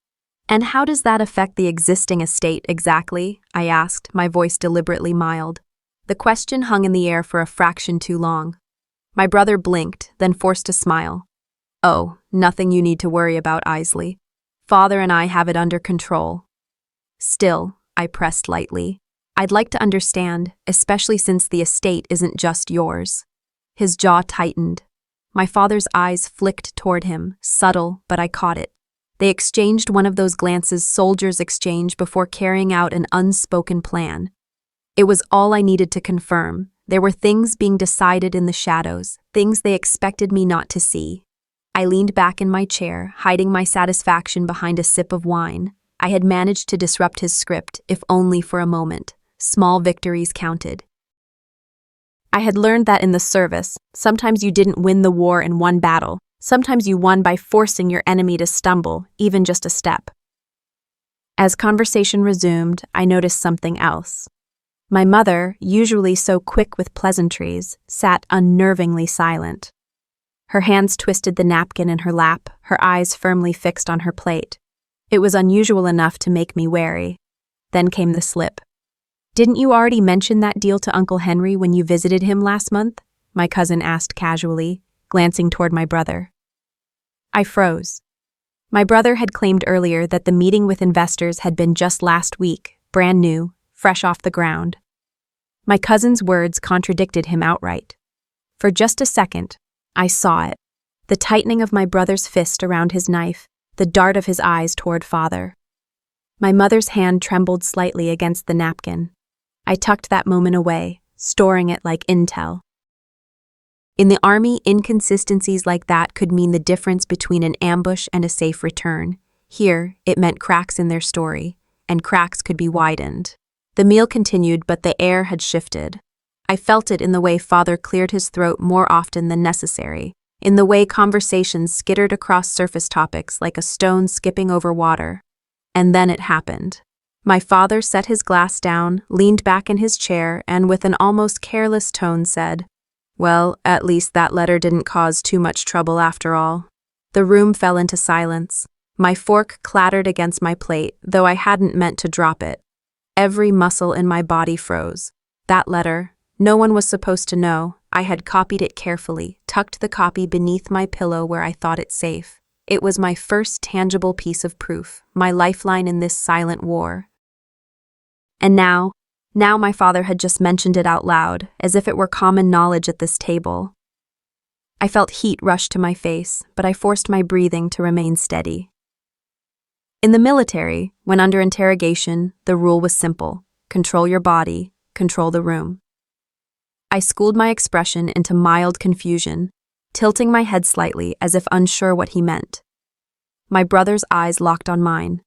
And how does that affect the existing estate exactly? I asked, my voice deliberately mild. The question hung in the air for a fraction too long. My brother blinked, then forced a smile. Oh, nothing you need to worry about, Isley. Father and I have it under control. Still, I pressed lightly. I'd like to understand, especially since the estate isn't just yours. His jaw tightened. My father's eyes flicked toward him, subtle, but I caught it. They exchanged one of those glances soldiers exchange before carrying out an unspoken plan. It was all I needed to confirm. There were things being decided in the shadows, things they expected me not to see. I leaned back in my chair, hiding my satisfaction behind a sip of wine. I had managed to disrupt his script, if only for a moment. Small victories counted. I had learned that in the service, sometimes you didn't win the war in one battle. Sometimes you won by forcing your enemy to stumble, even just a step. As conversation resumed, I noticed something else. My mother, usually so quick with pleasantries, sat unnervingly silent. Her hands twisted the napkin in her lap, her eyes firmly fixed on her plate. It was unusual enough to make me wary. Then came the slip. "Didn't you already mention that deal to Uncle Henry when you visited him last month?" my cousin asked casually, glancing toward my brother. I froze. My brother had claimed earlier that the meeting with investors had been just last week, brand new, fresh off the ground. My cousin's words contradicted him outright. For just a second, I saw it. The tightening of my brother's fist around his knife, the dart of his eyes toward father. My mother's hand trembled slightly against the napkin. I tucked that moment away, storing it like intel. In the army, inconsistencies like that could mean the difference between an ambush and a safe return. Here, it meant cracks in their story, and cracks could be widened. The meal continued, but the air had shifted. I felt it in the way father cleared his throat more often than necessary, in the way conversations skittered across surface topics like a stone skipping over water. And then it happened. My father set his glass down, leaned back in his chair, and with an almost careless tone said, "Well, at least that letter didn't cause too much trouble after all." The room fell into silence. My fork clattered against my plate, though I hadn't meant to drop it. Every muscle in my body froze. That letter, no one was supposed to know. I had copied it carefully, tucked the copy beneath my pillow where I thought it safe. It was my first tangible piece of proof, my lifeline in this silent war. And now my father had just mentioned it out loud, as if it were common knowledge at this table. I felt heat rush to my face, but I forced my breathing to remain steady. In the military, when under interrogation, the rule was simple: control your body, control the room. I schooled my expression into mild confusion, tilting my head slightly as if unsure what he meant. My brother's eyes locked on mine.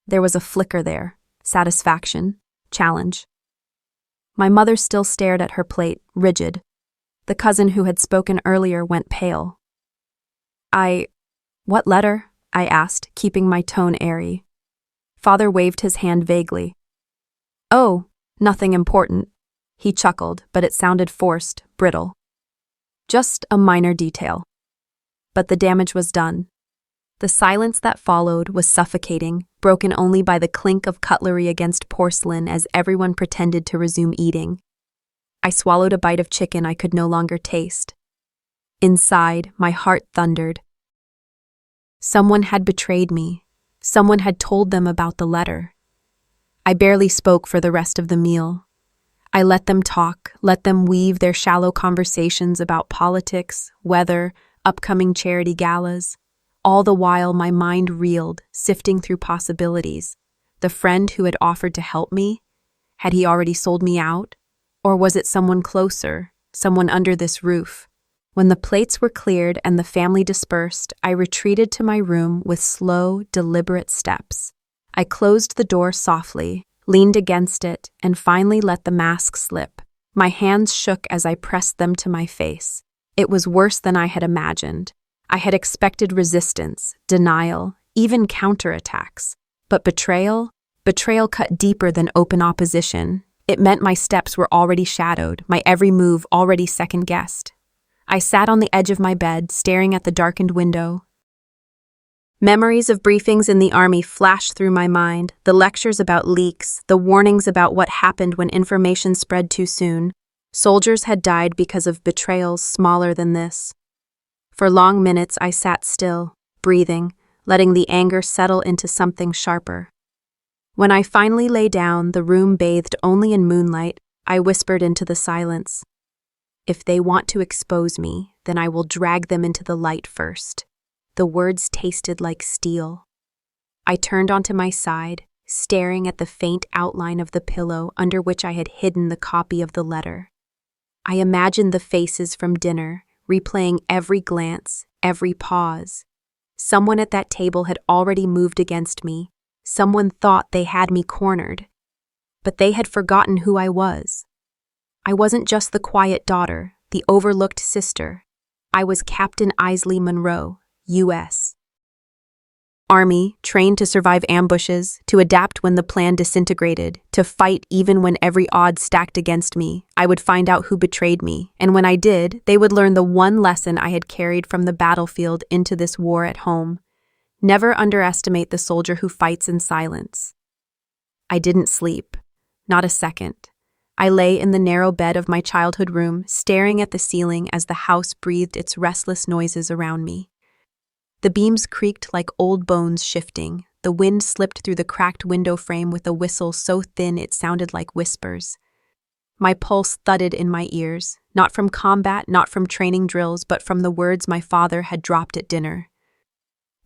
There was a flicker there, satisfaction, challenge. My mother still stared at her plate, rigid. The cousin who had spoken earlier went pale. "What letter?" I asked, keeping my tone airy. Father waved his hand vaguely. "Oh, nothing important." He chuckled, but it sounded forced, brittle. "Just a minor detail." But the damage was done. The silence that followed was suffocating, broken only by the clink of cutlery against porcelain as everyone pretended to resume eating. I swallowed a bite of chicken I could no longer taste. Inside, my heart thundered. Someone had betrayed me. Someone had told them about the letter. I barely spoke for the rest of the meal. I let them talk, let them weave their shallow conversations about politics, weather, upcoming charity galas. All the while my mind reeled, sifting through possibilities. The friend who had offered to help me? Had he already sold me out? Or was it someone closer, someone under this roof? When the plates were cleared and the family dispersed, I retreated to my room with slow, deliberate steps. I closed the door softly, leaned against it, and finally let the mask slip. My hands shook as I pressed them to my face. It was worse than I had imagined. I had expected resistance, denial, even counterattacks. But betrayal? Betrayal cut deeper than open opposition. It meant my steps were already shadowed, my every move already second-guessed. I sat on the edge of my bed, staring at the darkened window. Memories of briefings in the army flashed through my mind, the lectures about leaks, the warnings about what happened when information spread too soon. Soldiers had died because of betrayals smaller than this. For long minutes I sat still, breathing, letting the anger settle into something sharper. When I finally lay down, the room bathed only in moonlight, I whispered into the silence. If they want to expose me, then I will drag them into the light first. The words tasted like steel. I turned onto my side, staring at the faint outline of the pillow under which I had hidden the copy of the letter. I imagined the faces from dinner, replaying every glance, every pause. Someone at that table had already moved against me. Someone thought they had me cornered. But they had forgotten who I was. I wasn't just the quiet daughter, the overlooked sister. I was Captain Isley Monroe, U.S. Army, trained to survive ambushes, to adapt when the plan disintegrated, to fight even when every odd stacked against me. I would find out who betrayed me, and when I did, they would learn the one lesson I had carried from the battlefield into this war at home. Never underestimate the soldier who fights in silence. I didn't sleep, not a second. I lay in the narrow bed of my childhood room, staring at the ceiling as the house breathed its restless noises around me. The beams creaked like old bones shifting. The wind slipped through the cracked window frame with a whistle so thin it sounded like whispers. My pulse thudded in my ears, not from combat, not from training drills, but from the words my father had dropped at dinner.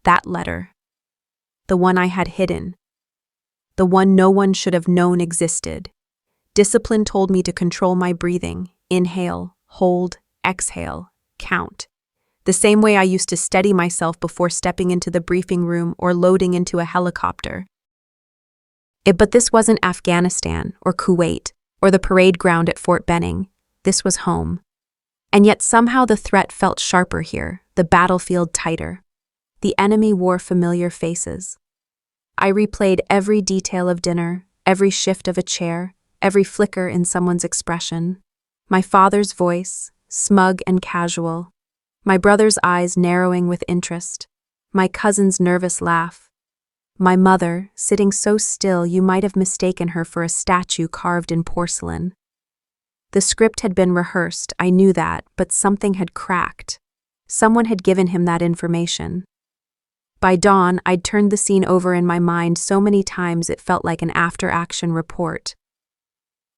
That letter. The one I had hidden. The one no one should have known existed. Discipline told me to control my breathing, inhale, hold, exhale, count. The same way I used to steady myself before stepping into the briefing room or loading into a helicopter. But this wasn't Afghanistan or Kuwait or the parade ground at Fort Benning. This was home. And yet somehow the threat felt sharper here, the battlefield tighter. The enemy wore familiar faces. I replayed every detail of dinner, every shift of a chair, every flicker in someone's expression. My father's voice, smug and casual. My brother's eyes narrowing with interest. My cousin's nervous laugh. My mother, sitting so still you might have mistaken her for a statue carved in porcelain. The script had been rehearsed, I knew that, but something had cracked. Someone had given him that information. By dawn, I'd turned the scene over in my mind so many times it felt like an after-action report.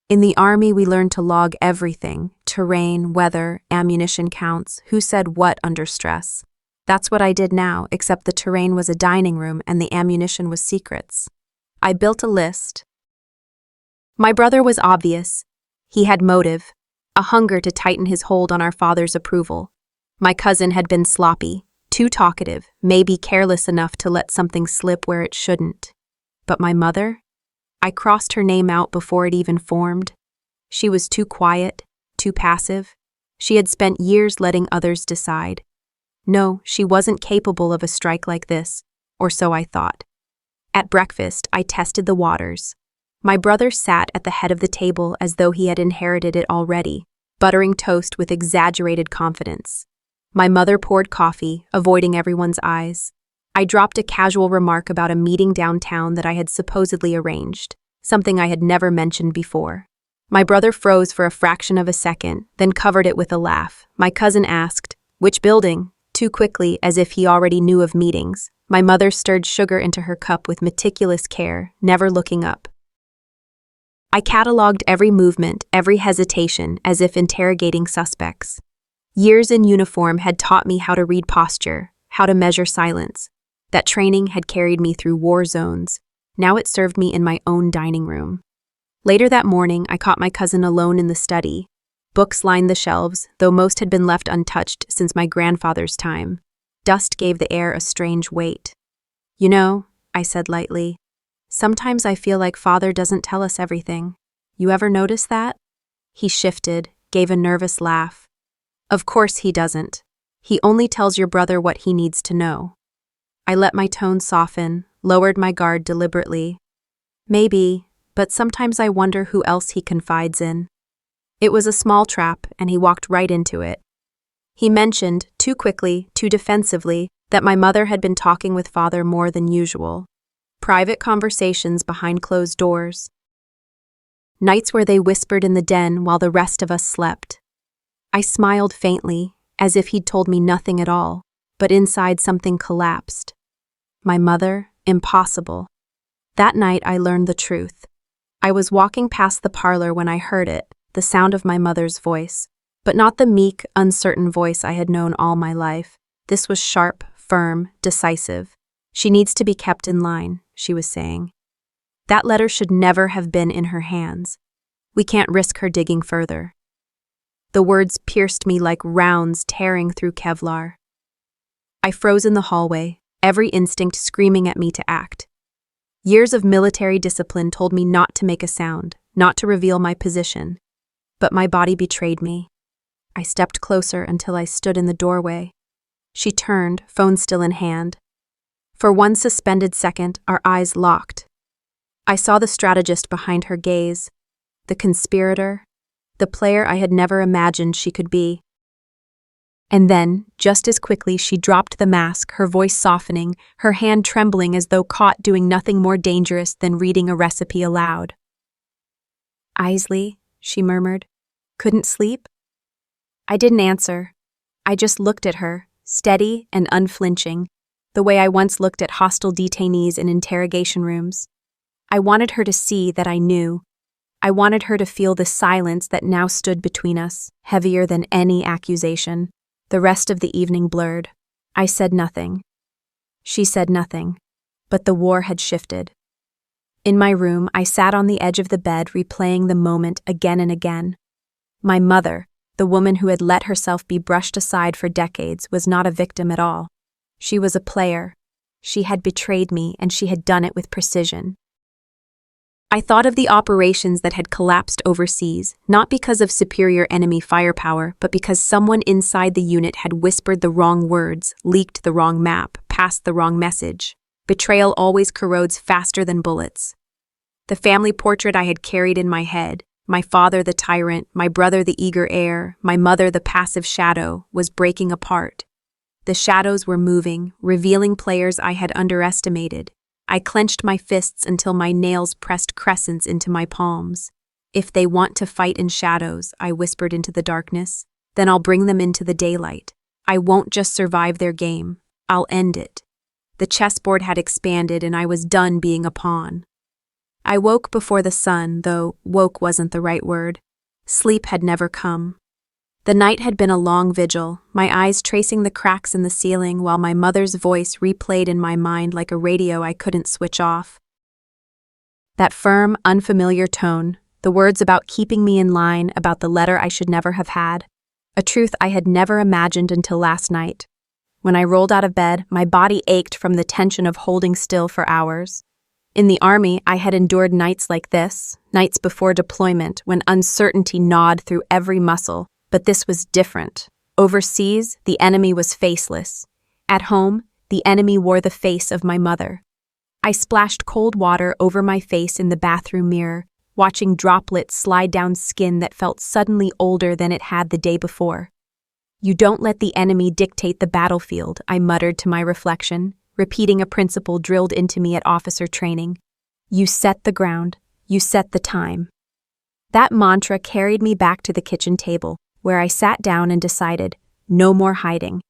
In the Army, we learned to log everything: terrain, weather, ammunition counts, who said what under stress. That's what I did now, except the terrain was a dining room and the ammunition was secrets. I built a list. My brother was obvious. He had motive, a hunger to tighten his hold on our father's approval. My cousin had been sloppy, too talkative, maybe careless enough to let something slip where it shouldn't. But my mother? I crossed her name out before it even formed. She was too quiet, too passive. She had spent years letting others decide. No, she wasn't capable of a strike like this, or so I thought. At breakfast, I tested the waters. My brother sat at the head of the table as though he had inherited it already, buttering toast with exaggerated confidence. My mother poured coffee, avoiding everyone's eyes. I dropped a casual remark about a meeting downtown that I had supposedly arranged, something I had never mentioned before. My brother froze for a fraction of a second, then covered it with a laugh. My cousin asked, "Which building?" too quickly, as if he already knew of meetings. My mother stirred sugar into her cup with meticulous care, never looking up. I catalogued every movement, every hesitation, as if interrogating suspects. Years in uniform had taught me how to read posture, how to measure silence. That training had carried me through war zones. Now it served me in my own dining room. Later that morning, I caught my cousin alone in the study. Books lined the shelves, though most had been left untouched since my grandfather's time. Dust gave the air a strange weight. "You know," I said lightly, "sometimes I feel like Father doesn't tell us everything. You ever notice that?" He shifted, gave a nervous laugh. Of course he doesn't. He only tells your brother what he needs to know. I let my tone soften, lowered my guard deliberately. Maybe, but sometimes I wonder who else he confides in. It was a small trap, and he walked right into it. He mentioned, too quickly, too defensively, that my mother had been talking with father more than usual. Private conversations behind closed doors. Nights where they whispered in the den while the rest of us slept. I smiled faintly, as if he'd told me nothing at all, but inside something collapsed. My mother? Impossible. That night I learned the truth. I was walking past the parlor when I heard it, the sound of my mother's voice, but not the meek, uncertain voice I had known all my life. This was sharp, firm, decisive. She needs to be kept in line, she was saying. That letter should never have been in her hands. We can't risk her digging further. The words pierced me like rounds tearing through Kevlar. I froze in the hallway, every instinct screaming at me to act. Years of military discipline told me not to make a sound, not to reveal my position. But my body betrayed me. I stepped closer until I stood in the doorway. She turned, phone still in hand. For one suspended second, our eyes locked. I saw the strategist behind her gaze, the conspirator, the player I had never imagined she could be. And then, just as quickly, she dropped the mask, her voice softening, her hand trembling as though caught doing nothing more dangerous than reading a recipe aloud. "Isley," she murmured. "Couldn't sleep?" I didn't answer. I just looked at her, steady and unflinching, the way I once looked at hostile detainees in interrogation rooms. I wanted her to see that I knew. I wanted her to feel the silence that now stood between us, heavier than any accusation. The rest of the evening blurred. I said nothing. She said nothing. But the war had shifted. In my room, I sat on the edge of the bed, replaying the moment again and again. My mother, the woman who had let herself be brushed aside for decades, was not a victim at all. She was a player. She had betrayed me, and she had done it with precision. I thought of the operations that had collapsed overseas, not because of superior enemy firepower, but because someone inside the unit had whispered the wrong words, leaked the wrong map, passed the wrong message. Betrayal always corrodes faster than bullets. The family portrait I had carried in my head, my father the tyrant, my brother the eager heir, my mother the passive shadow, was breaking apart. The shadows were moving, revealing players I had underestimated. I clenched my fists until my nails pressed crescents into my palms. "If they want to fight in shadows," I whispered into the darkness, "then I'll bring them into the daylight. I won't just survive their game. I'll end it." The chessboard had expanded, and I was done being a pawn. I woke before the sun, though woke wasn't the right word. Sleep had never come. The night had been a long vigil, my eyes tracing the cracks in the ceiling while my mother's voice replayed in my mind like a radio I couldn't switch off. That firm, unfamiliar tone, the words about keeping me in line, about the letter I should never have had, a truth I had never imagined until last night. When I rolled out of bed, my body ached from the tension of holding still for hours. In the Army, I had endured nights like this, nights before deployment, when uncertainty gnawed through every muscle. But this was different. Overseas, the enemy was faceless. At home, the enemy wore the face of my mother. I splashed cold water over my face in the bathroom mirror, watching droplets slide down skin that felt suddenly older than it had the day before. "You don't let the enemy dictate the battlefield," I muttered to my reflection, repeating a principle drilled into me at officer training. "You set the ground. You set the time." That mantra carried me back to the kitchen table, where I sat down and decided, no more hiding.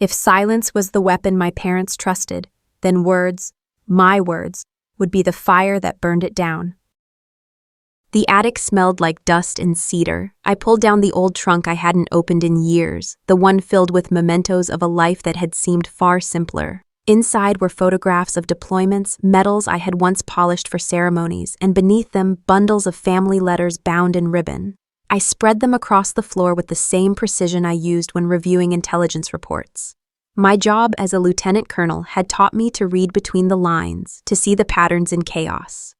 If silence was the weapon my parents trusted, then words, my words, would be the fire that burned it down. The attic smelled like dust and cedar. I pulled down the old trunk I hadn't opened in years, the one filled with mementos of a life that had seemed far simpler. Inside were photographs of deployments, medals I had once polished for ceremonies, and beneath them, bundles of family letters bound in ribbon. I spread them across the floor with the same precision I used when reviewing intelligence reports. My job as a lieutenant colonel had taught me to read between the lines, to see the patterns in chaos.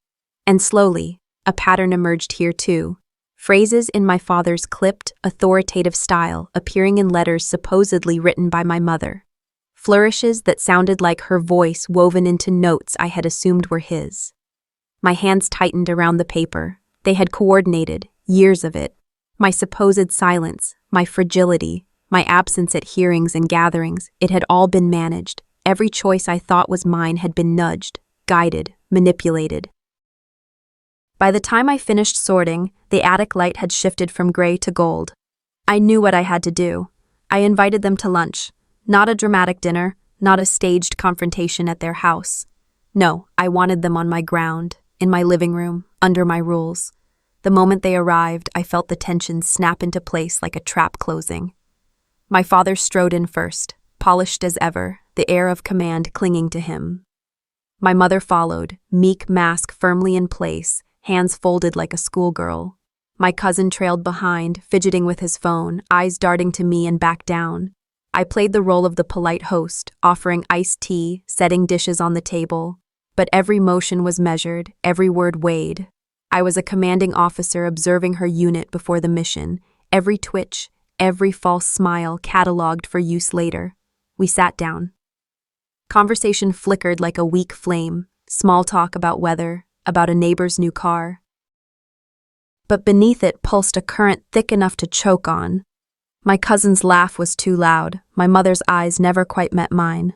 And slowly, a pattern emerged here too. phrases in my father's clipped, authoritative style appearing in letters supposedly written by my mother. Flourishes that sounded like her voice woven into notes I had assumed were his. My hands tightened around the paper. They had coordinated, years of it. My supposed silence, my fragility, my absence at hearings and gatherings, it had all been managed. Every choice I thought was mine had been nudged, guided, manipulated. By the time I finished sorting, the attic light had shifted from gray to gold. I knew what I had to do. I invited them to lunch. Not a dramatic dinner, not a staged confrontation at their house. No, I wanted them on my ground, in my living room, under my rules. The moment they arrived, I felt the tension snap into place like a trap closing. My father strode in first, polished as ever, the air of command clinging to him. My mother followed, meek mask firmly in place, hands folded like a schoolgirl. My cousin trailed behind, fidgeting with his phone, eyes darting to me and back down. I played the role of the polite host, offering iced tea, setting dishes on the table. But every motion was measured, every word weighed. I was a commanding officer observing her unit before the mission, every twitch, every false smile catalogued for use later. We sat down. Conversation flickered like a weak flame, small talk about weather, about a neighbor's new car. But beneath it pulsed a current thick enough to choke on. My cousin's laugh was too loud, my mother's eyes never quite met mine.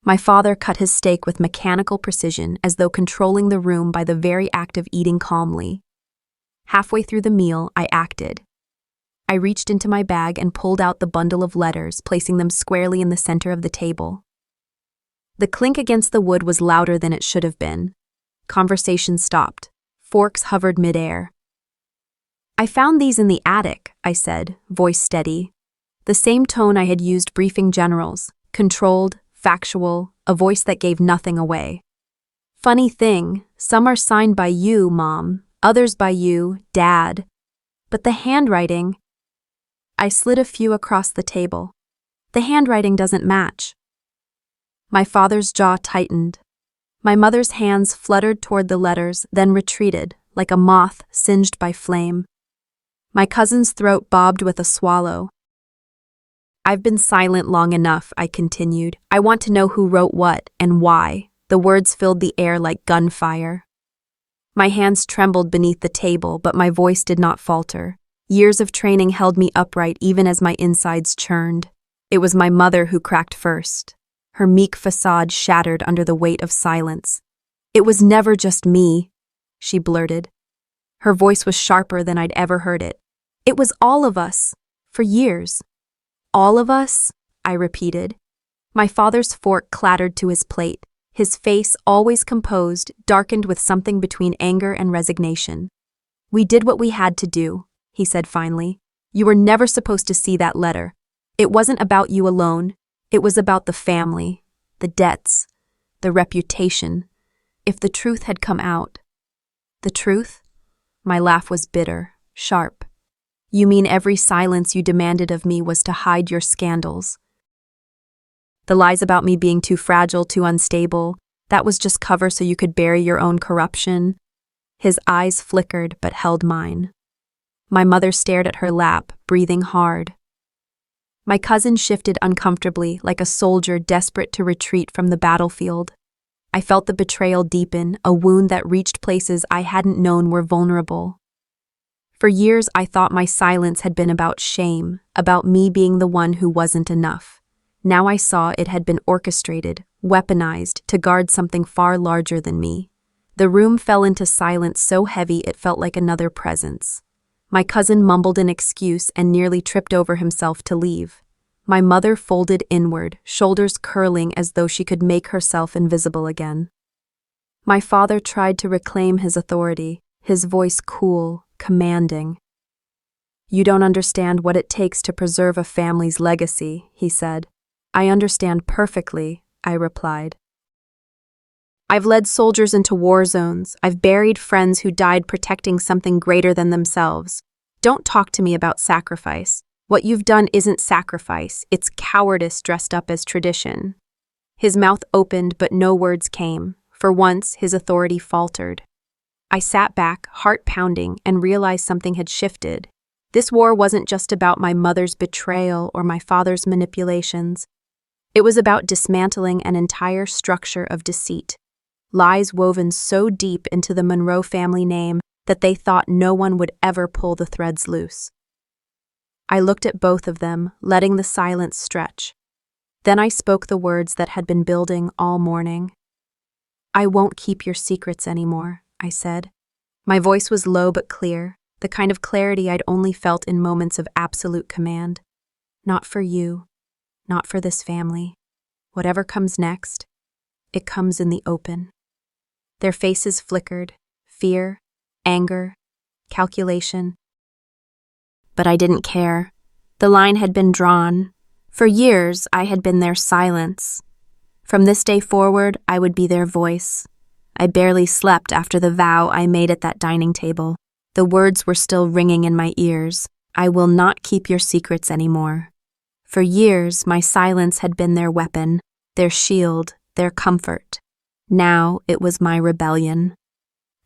My father cut his steak with mechanical precision as though controlling the room by the very act of eating calmly. Halfway through the meal, I acted. I reached into my bag and pulled out the bundle of letters, placing them squarely in the center of the table. The clink against the wood was louder than it should have been. Conversation stopped. Forks hovered midair. "I found these in the attic," I said, voice steady. The same tone I had used briefing generals, controlled, factual, a voice that gave nothing away. "Funny thing, some are signed by you, Mom, others by you, Dad. But the handwriting—" I slid a few across the table. "The handwriting doesn't match." My father's jaw tightened. My mother's hands fluttered toward the letters, then retreated, like a moth singed by flame. My cousin's throat bobbed with a swallow. "I've been silent long enough," I continued. "I want to know who wrote what and why." The words filled the air like gunfire. My hands trembled beneath the table, but my voice did not falter. Years of training held me upright even as my insides churned. It was my mother who cracked first. Her meek facade shattered under the weight of silence. "It was never just me," she blurted. Her voice was sharper than I'd ever heard it. "It was all of us, for years." "All of us?" I repeated. My father's fork clattered to his plate. His face, always composed, darkened with something between anger and resignation. "We did what we had to do," he said finally. "You were never supposed to see that letter. It wasn't about you alone. It was about the family, the debts, the reputation. If the truth had come out—" "The truth?" My laugh was bitter, sharp. "You mean every silence you demanded of me was to hide your scandals? The lies about me being too fragile, too unstable, that was just cover so you could bury your own corruption?" His eyes flickered but held mine. My mother stared at her lap, breathing hard. My cousin shifted uncomfortably, like a soldier desperate to retreat from the battlefield. I felt the betrayal deepen, a wound that reached places I hadn't known were vulnerable. For years, I thought my silence had been about shame, about me being the one who wasn't enough. Now I saw it had been orchestrated, weaponized, to guard something far larger than me. The room fell into silence so heavy it felt like another presence. My cousin mumbled an excuse and nearly tripped over himself to leave. My mother folded inward, shoulders curling as though she could make herself invisible again. My father tried to reclaim his authority, his voice cool, commanding. "You don't understand what it takes to preserve a family's legacy," he said. "I understand perfectly," I replied. "I've led soldiers into war zones. I've buried friends who died protecting something greater than themselves. Don't talk to me about sacrifice. What you've done isn't sacrifice, it's cowardice dressed up as tradition." His mouth opened, but no words came. For once, his authority faltered. I sat back, heart pounding, and realized something had shifted. This war wasn't just about my mother's betrayal or my father's manipulations. It was about dismantling an entire structure of deceit, lies woven so deep into the Monroe family name that they thought no one would ever pull the threads loose. I looked at both of them, letting the silence stretch. Then I spoke the words that had been building all morning. "I won't keep your secrets anymore," I said. My voice was low but clear, the kind of clarity I'd only felt in moments of absolute command. Not for you, not for this family. Whatever comes next, it comes in the open. Their faces flickered, fear, anger, calculation. But I didn't care. The line had been drawn. For years, I had been their silence. From this day forward, I would be their voice. I barely slept after the vow I made at that dining table. The words were still ringing in my ears. I will not keep your secrets anymore. For years, my silence had been their weapon, their shield, their comfort. Now it was my rebellion.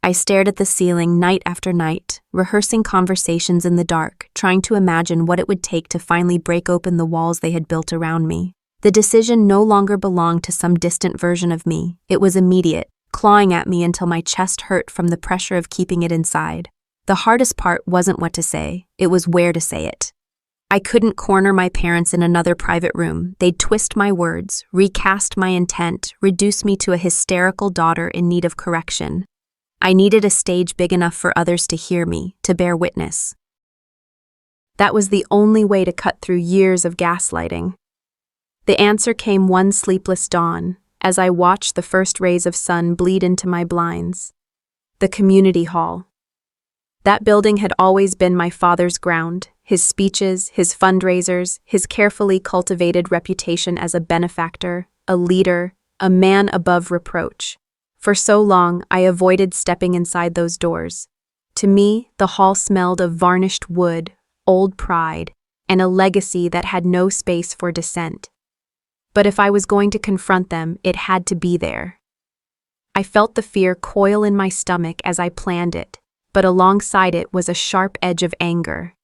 I stared at the ceiling night after night, rehearsing conversations in the dark, trying to imagine what it would take to finally break open the walls they had built around me. The decision no longer belonged to some distant version of me. It was immediate, clawing at me until my chest hurt from the pressure of keeping it inside. The hardest part wasn't what to say, it was where to say it. I couldn't corner my parents in another private room. They'd twist my words, recast my intent, reduce me to a hysterical daughter in need of correction. I needed a stage big enough for others to hear me, to bear witness. That was the only way to cut through years of gaslighting. The answer came one sleepless dawn, as I watched the first rays of sun bleed into my blinds. The community hall. That building had always been my father's ground, his speeches, his fundraisers, his carefully cultivated reputation as a benefactor, a leader, a man above reproach. For so long, I avoided stepping inside those doors. To me, the hall smelled of varnished wood, old pride, and a legacy that had no space for dissent. But if I was going to confront them, it had to be there. I felt the fear coil in my stomach as I planned it, but alongside it was a sharp edge of anger.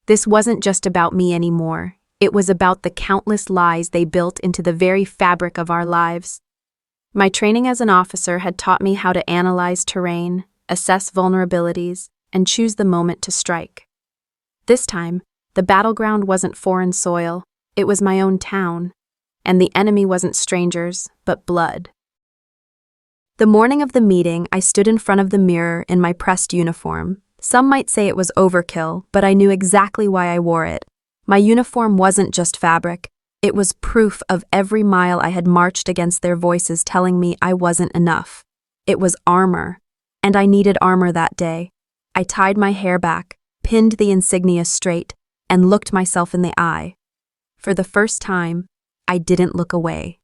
This wasn't just about me anymore. It was about the countless lies they built into the very fabric of our lives. My training as an officer had taught me how to analyze terrain, assess vulnerabilities, and choose the moment to strike. This time, the battleground wasn't foreign soil, it was my own town, and the enemy wasn't strangers, but blood. The morning of the meeting, I stood in front of the mirror in my pressed uniform. Some might say it was overkill, but I knew exactly why I wore it. My uniform wasn't just fabric. It was proof of every mile I had marched against their voices telling me I wasn't enough. It was armor, and I needed armor that day. I tied my hair back, pinned the insignia straight, and looked myself in the eye. For the first time, I didn't look away.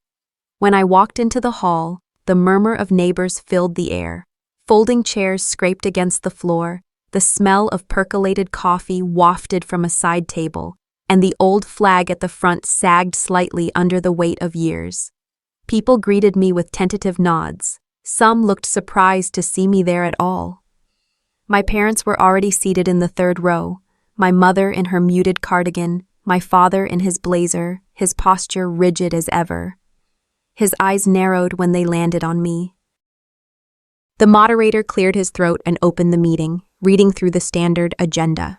When I walked into the hall, the murmur of neighbors filled the air. Folding chairs scraped against the floor, the smell of percolated coffee wafted from a side table, and the old flag at the front sagged slightly under the weight of years. People greeted me with tentative nods. Some looked surprised to see me there at all. My parents were already seated in the third row, my mother in her muted cardigan, my father in his blazer, his posture rigid as ever. His eyes narrowed when they landed on me. The moderator cleared his throat and opened the meeting, reading through the standard agenda.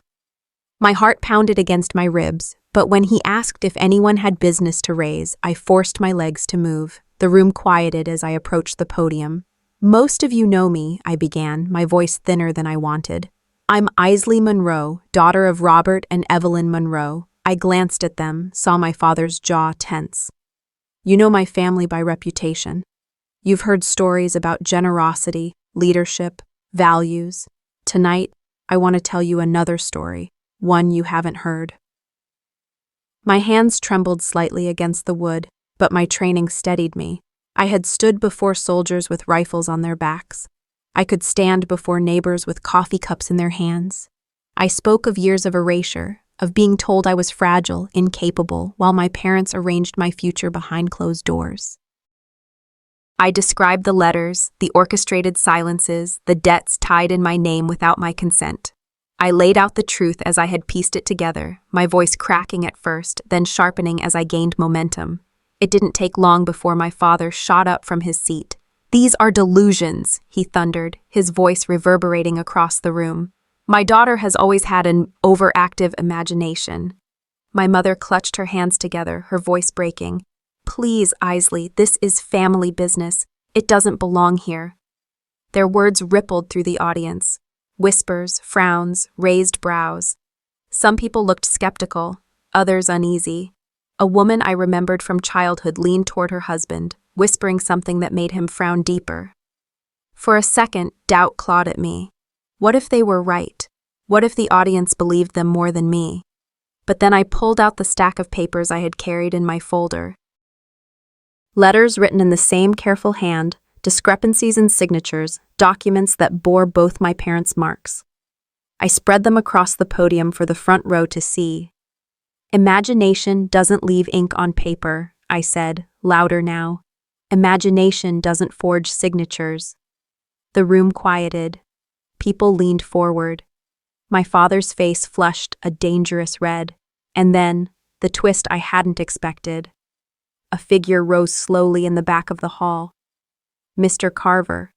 My heart pounded against my ribs, but when he asked if anyone had business to raise, I forced my legs to move. The room quieted as I approached the podium. "Most of you know me," I began, my voice thinner than I wanted. "I'm Isley Monroe, daughter of Robert and Evelyn Monroe." I glanced at them, saw my father's jaw tense. "You know my family by reputation. You've heard stories about generosity, leadership, values. Tonight, I want to tell you another story, one you haven't heard." My hands trembled slightly against the wood, but my training steadied me. I had stood before soldiers with rifles on their backs. I could stand before neighbors with coffee cups in their hands. I spoke of years of erasure, of being told I was fragile, incapable, while my parents arranged my future behind closed doors. I described the letters, the orchestrated silences, the debts tied in my name without my consent. I laid out the truth as I had pieced it together, my voice cracking at first, then sharpening as I gained momentum. It didn't take long before my father shot up from his seat. "These are delusions," he thundered, his voice reverberating across the room. "My daughter has always had an overactive imagination." My mother clutched her hands together, her voice breaking. "Please, Isley, this is family business. It doesn't belong here." Their words rippled through the audience. Whispers, frowns, raised brows. Some people looked skeptical, others uneasy. A woman I remembered from childhood leaned toward her husband, whispering something that made him frown deeper. For a second, doubt clawed at me. What if they were right? What if the audience believed them more than me? But then I pulled out the stack of papers I had carried in my folder. Letters written in the same careful hand, discrepancies in signatures, documents that bore both my parents' marks. I spread them across the podium for the front row to see. "Imagination doesn't leave ink on paper," I said, louder now. "Imagination doesn't forge signatures." The room quieted. People leaned forward. My father's face flushed a dangerous red, and then, the twist I hadn't expected. A figure rose slowly in the back of the hall. Mr. Carver.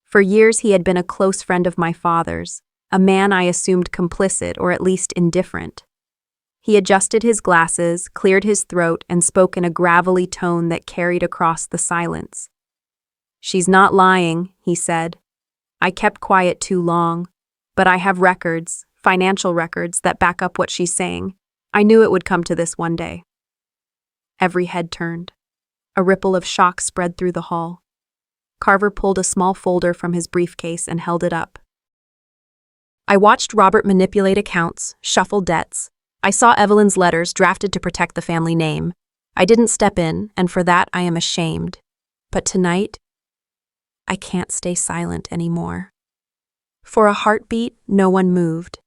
For years he had been a close friend of my father's, a man I assumed complicit or at least indifferent. He adjusted his glasses, cleared his throat, and spoke in a gravelly tone that carried across the silence. "She's not lying," he said. "I kept quiet too long, but I have records, financial records, that back up what she's saying. I knew it would come to this one day." Every head turned. A ripple of shock spread through the hall. Carver pulled a small folder from his briefcase and held it up. I watched Robert manipulate accounts, shuffle debts. I saw Evelyn's letters drafted to protect the family name. I didn't step in, and for that I am ashamed. But tonight, I can't stay silent anymore. For a heartbeat, no one moved.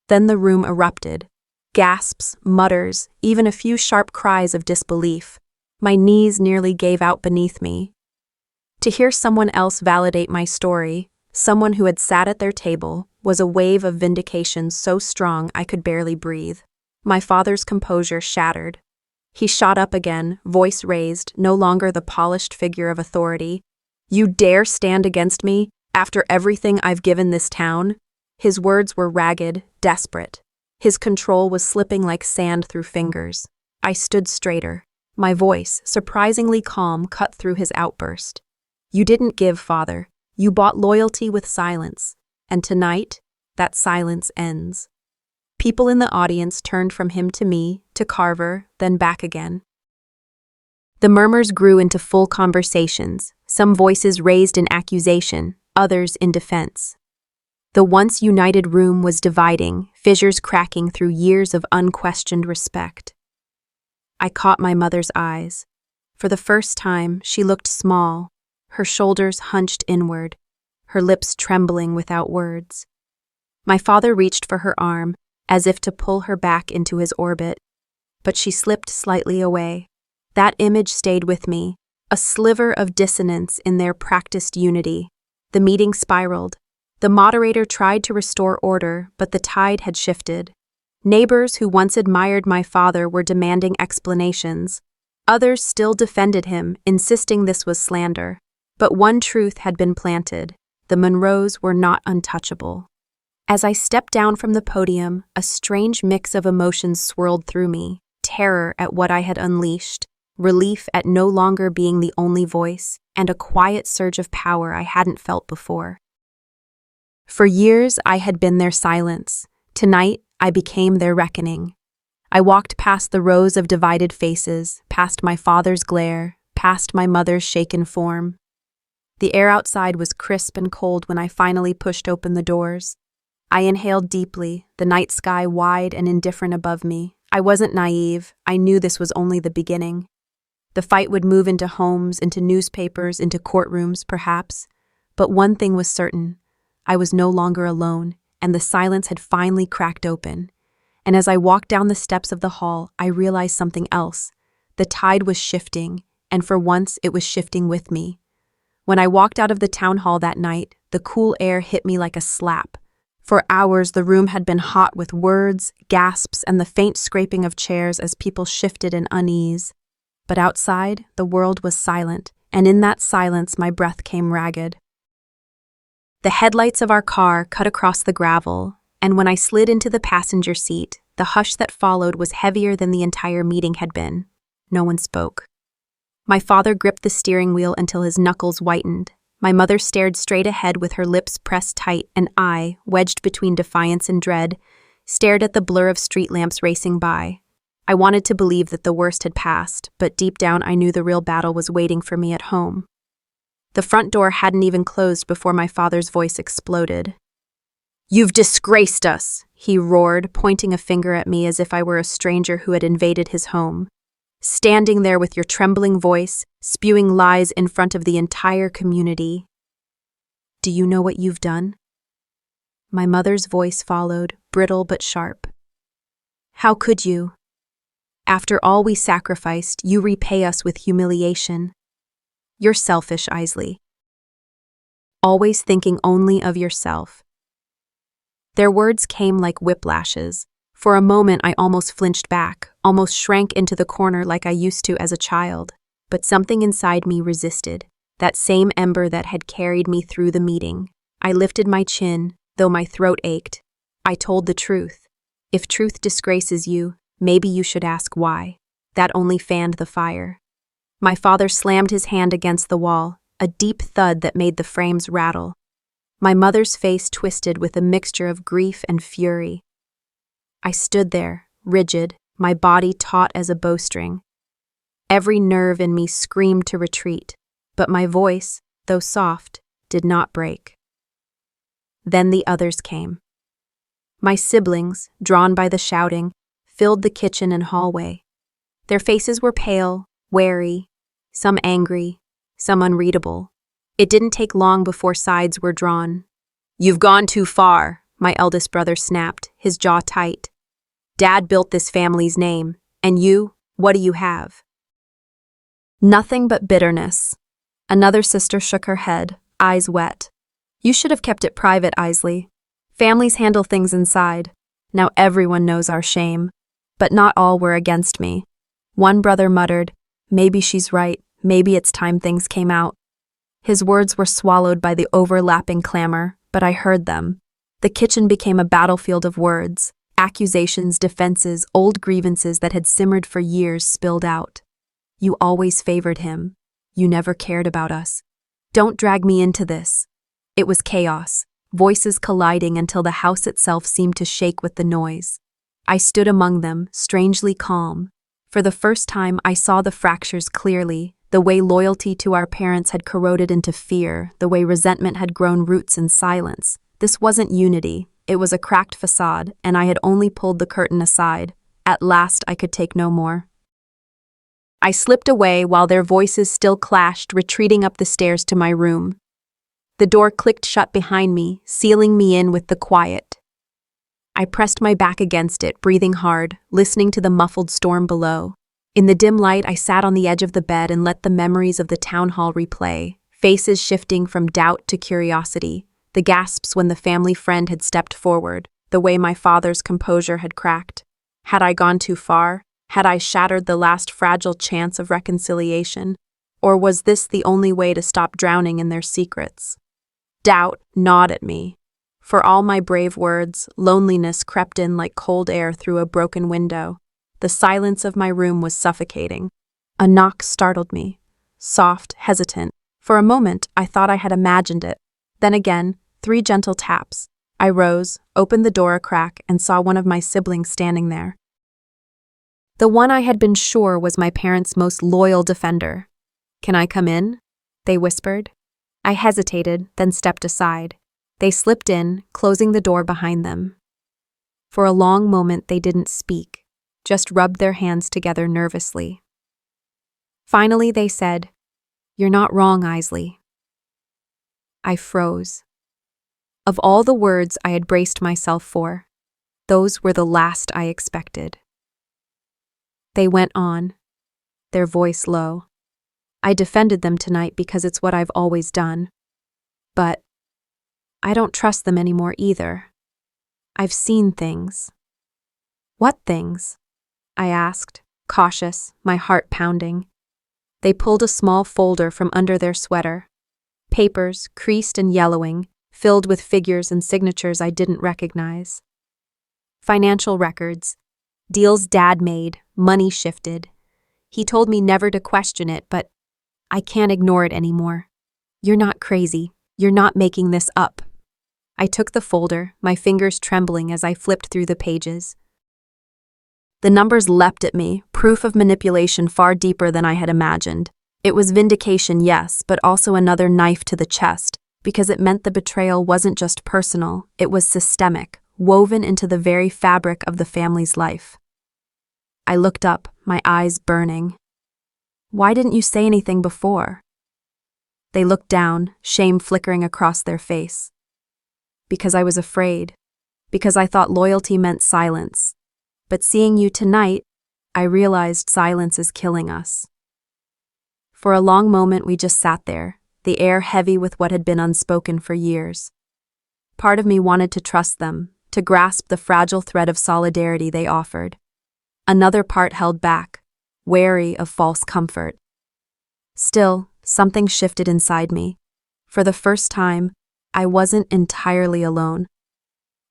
Then the room erupted. Gasps, mutters, even a few sharp cries of disbelief. My knees nearly gave out beneath me. To hear someone else validate my story, someone who had sat at their table, was a wave of vindication so strong I could barely breathe. My father's composure shattered. He shot up again, voice raised, no longer the polished figure of authority. "You dare stand against me, after everything I've given this town?" His words were ragged, desperate. His control was slipping like sand through fingers. I stood straighter. My voice, surprisingly calm, cut through his outburst. "You didn't give, Father. You bought loyalty with silence. And tonight, that silence ends." People in the audience turned from him to me, to Carver, then back again. The murmurs grew into full conversations, some voices raised in accusation, others in defense. The once united room was dividing, fissures cracking through years of unquestioned respect. I caught my mother's eyes. For the first time, she looked small, her shoulders hunched inward, her lips trembling without words. My father reached for her arm, as if to pull her back into his orbit, but she slipped slightly away. That image stayed with me, a sliver of dissonance in their practiced unity. The meeting spiraled. The moderator tried to restore order, but the tide had shifted. Neighbors who once admired my father were demanding explanations. Others still defended him, insisting this was slander. But one truth had been planted: the Monroes were not untouchable. As I stepped down from the podium, a strange mix of emotions swirled through me: terror at what I had unleashed, relief at no longer being the only voice, and a quiet surge of power I hadn't felt before. For years, I had been their silence. Tonight, I became their reckoning. I walked past the rows of divided faces, past my father's glare, past my mother's shaken form. The air outside was crisp and cold when I finally pushed open the doors. I inhaled deeply, the night sky wide and indifferent above me. I wasn't naive. I knew this was only the beginning. The fight would move into homes, into newspapers, into courtrooms, perhaps. But one thing was certain. I was no longer alone, and the silence had finally cracked open. And as I walked down the steps of the hall, I realized something else. The tide was shifting, and for once it was shifting with me. When I walked out of the town hall that night, the cool air hit me like a slap. For hours, the room had been hot with words, gasps, and the faint scraping of chairs as people shifted in unease. But outside, the world was silent, and in that silence, my breath came ragged. The headlights of our car cut across the gravel, and when I slid into the passenger seat, the hush that followed was heavier than the entire meeting had been. No one spoke. My father gripped the steering wheel until his knuckles whitened. My mother stared straight ahead with her lips pressed tight, and I, wedged between defiance and dread, stared at the blur of street lamps racing by. I wanted to believe that the worst had passed, but deep down I knew the real battle was waiting for me at home. The front door hadn't even closed before my father's voice exploded. "You've disgraced us!" he roared, pointing a finger at me as if I were a stranger who had invaded his home. "Standing there with your trembling voice, spewing lies in front of the entire community. Do you know what you've done?" My mother's voice followed, brittle but sharp. "How could you? After all we sacrificed, you repay us with humiliation. You're selfish, Isley. Always thinking only of yourself." Their words came like whiplashes. For a moment I almost flinched back, almost shrank into the corner like I used to as a child. But something inside me resisted, that same ember that had carried me through the meeting. I lifted my chin, though my throat ached. I told the truth. If truth disgraces you, maybe you should ask why. That only fanned the fire. My father slammed his hand against the wall, a deep thud that made the frames rattle. My mother's face twisted with a mixture of grief and fury. I stood there, rigid, my body taut as a bowstring. Every nerve in me screamed to retreat, but my voice, though soft, did not break. Then the others came. My siblings, drawn by the shouting, filled the kitchen and hallway. Their faces were pale, wary, some angry, some unreadable. It didn't take long before sides were drawn. "You've gone too far," my eldest brother snapped, his jaw tight. "Dad built this family's name, and you, what do you have?" "Nothing but bitterness." Another sister shook her head, eyes wet. "You should have kept it private, Isley. Families handle things inside. Now everyone knows our shame." But not all were against me. One brother muttered, "Maybe she's right, maybe it's time things came out." His words were swallowed by the overlapping clamor, but I heard them. The kitchen became a battlefield of words. Accusations, defenses, old grievances that had simmered for years spilled out. "You always favored him. You never cared about us. Don't drag me into this." It was chaos, voices colliding until the house itself seemed to shake with the noise. I stood among them, strangely calm. For the first time, I saw the fractures clearly, the way loyalty to our parents had corroded into fear, the way resentment had grown roots in silence. This wasn't unity. It was a cracked facade, and I had only pulled the curtain aside. At last, I could take no more. I slipped away while their voices still clashed, retreating up the stairs to my room. The door clicked shut behind me, sealing me in with the quiet. I pressed my back against it, breathing hard, listening to the muffled storm below. In the dim light, I sat on the edge of the bed and let the memories of the town hall replay, faces shifting from doubt to curiosity, the gasps when the family friend had stepped forward, the way my father's composure had cracked. Had I gone too far? Had I shattered the last fragile chance of reconciliation? Or was this the only way to stop drowning in their secrets? Doubt gnawed at me. For all my brave words, loneliness crept in like cold air through a broken window. The silence of my room was suffocating. A knock startled me. Soft, hesitant. For a moment, I thought I had imagined it. Then again, 3 gentle taps. I rose, opened the door a crack, and saw one of my siblings standing there. The one I had been sure was my parents' most loyal defender. "Can I come in?" they whispered. I hesitated, then stepped aside. They slipped in, closing the door behind them. For a long moment they didn't speak, just rubbed their hands together nervously. Finally they said, "You're not wrong, Isley." I froze. Of all the words I had braced myself for, those were the last I expected. They went on, their voice low. I defended them tonight because it's what I've always done. But I don't trust them anymore either. I've seen things. What things? I asked, cautious, my heart pounding. They pulled a small folder from under their sweater. Papers, creased and yellowing, filled with figures and signatures I didn't recognize. Financial records. Deals Dad made, money shifted. He told me never to question it, but I can't ignore it anymore. You're not crazy. You're not making this up. I took the folder, my fingers trembling as I flipped through the pages. The numbers leapt at me, proof of manipulation far deeper than I had imagined. It was vindication, yes, but also another knife to the chest, because it meant the betrayal wasn't just personal, it was systemic, woven into the very fabric of the family's life. I looked up, my eyes burning. Why didn't you say anything before? They looked down, shame flickering across their face. Because I was afraid. Because I thought loyalty meant silence. But seeing you tonight, I realized silence is killing us. For a long moment we just sat there, the air heavy with what had been unspoken for years. Part of me wanted to trust them, to grasp the fragile thread of solidarity they offered. Another part held back, wary of false comfort. Still, something shifted inside me. For the first time, I wasn't entirely alone.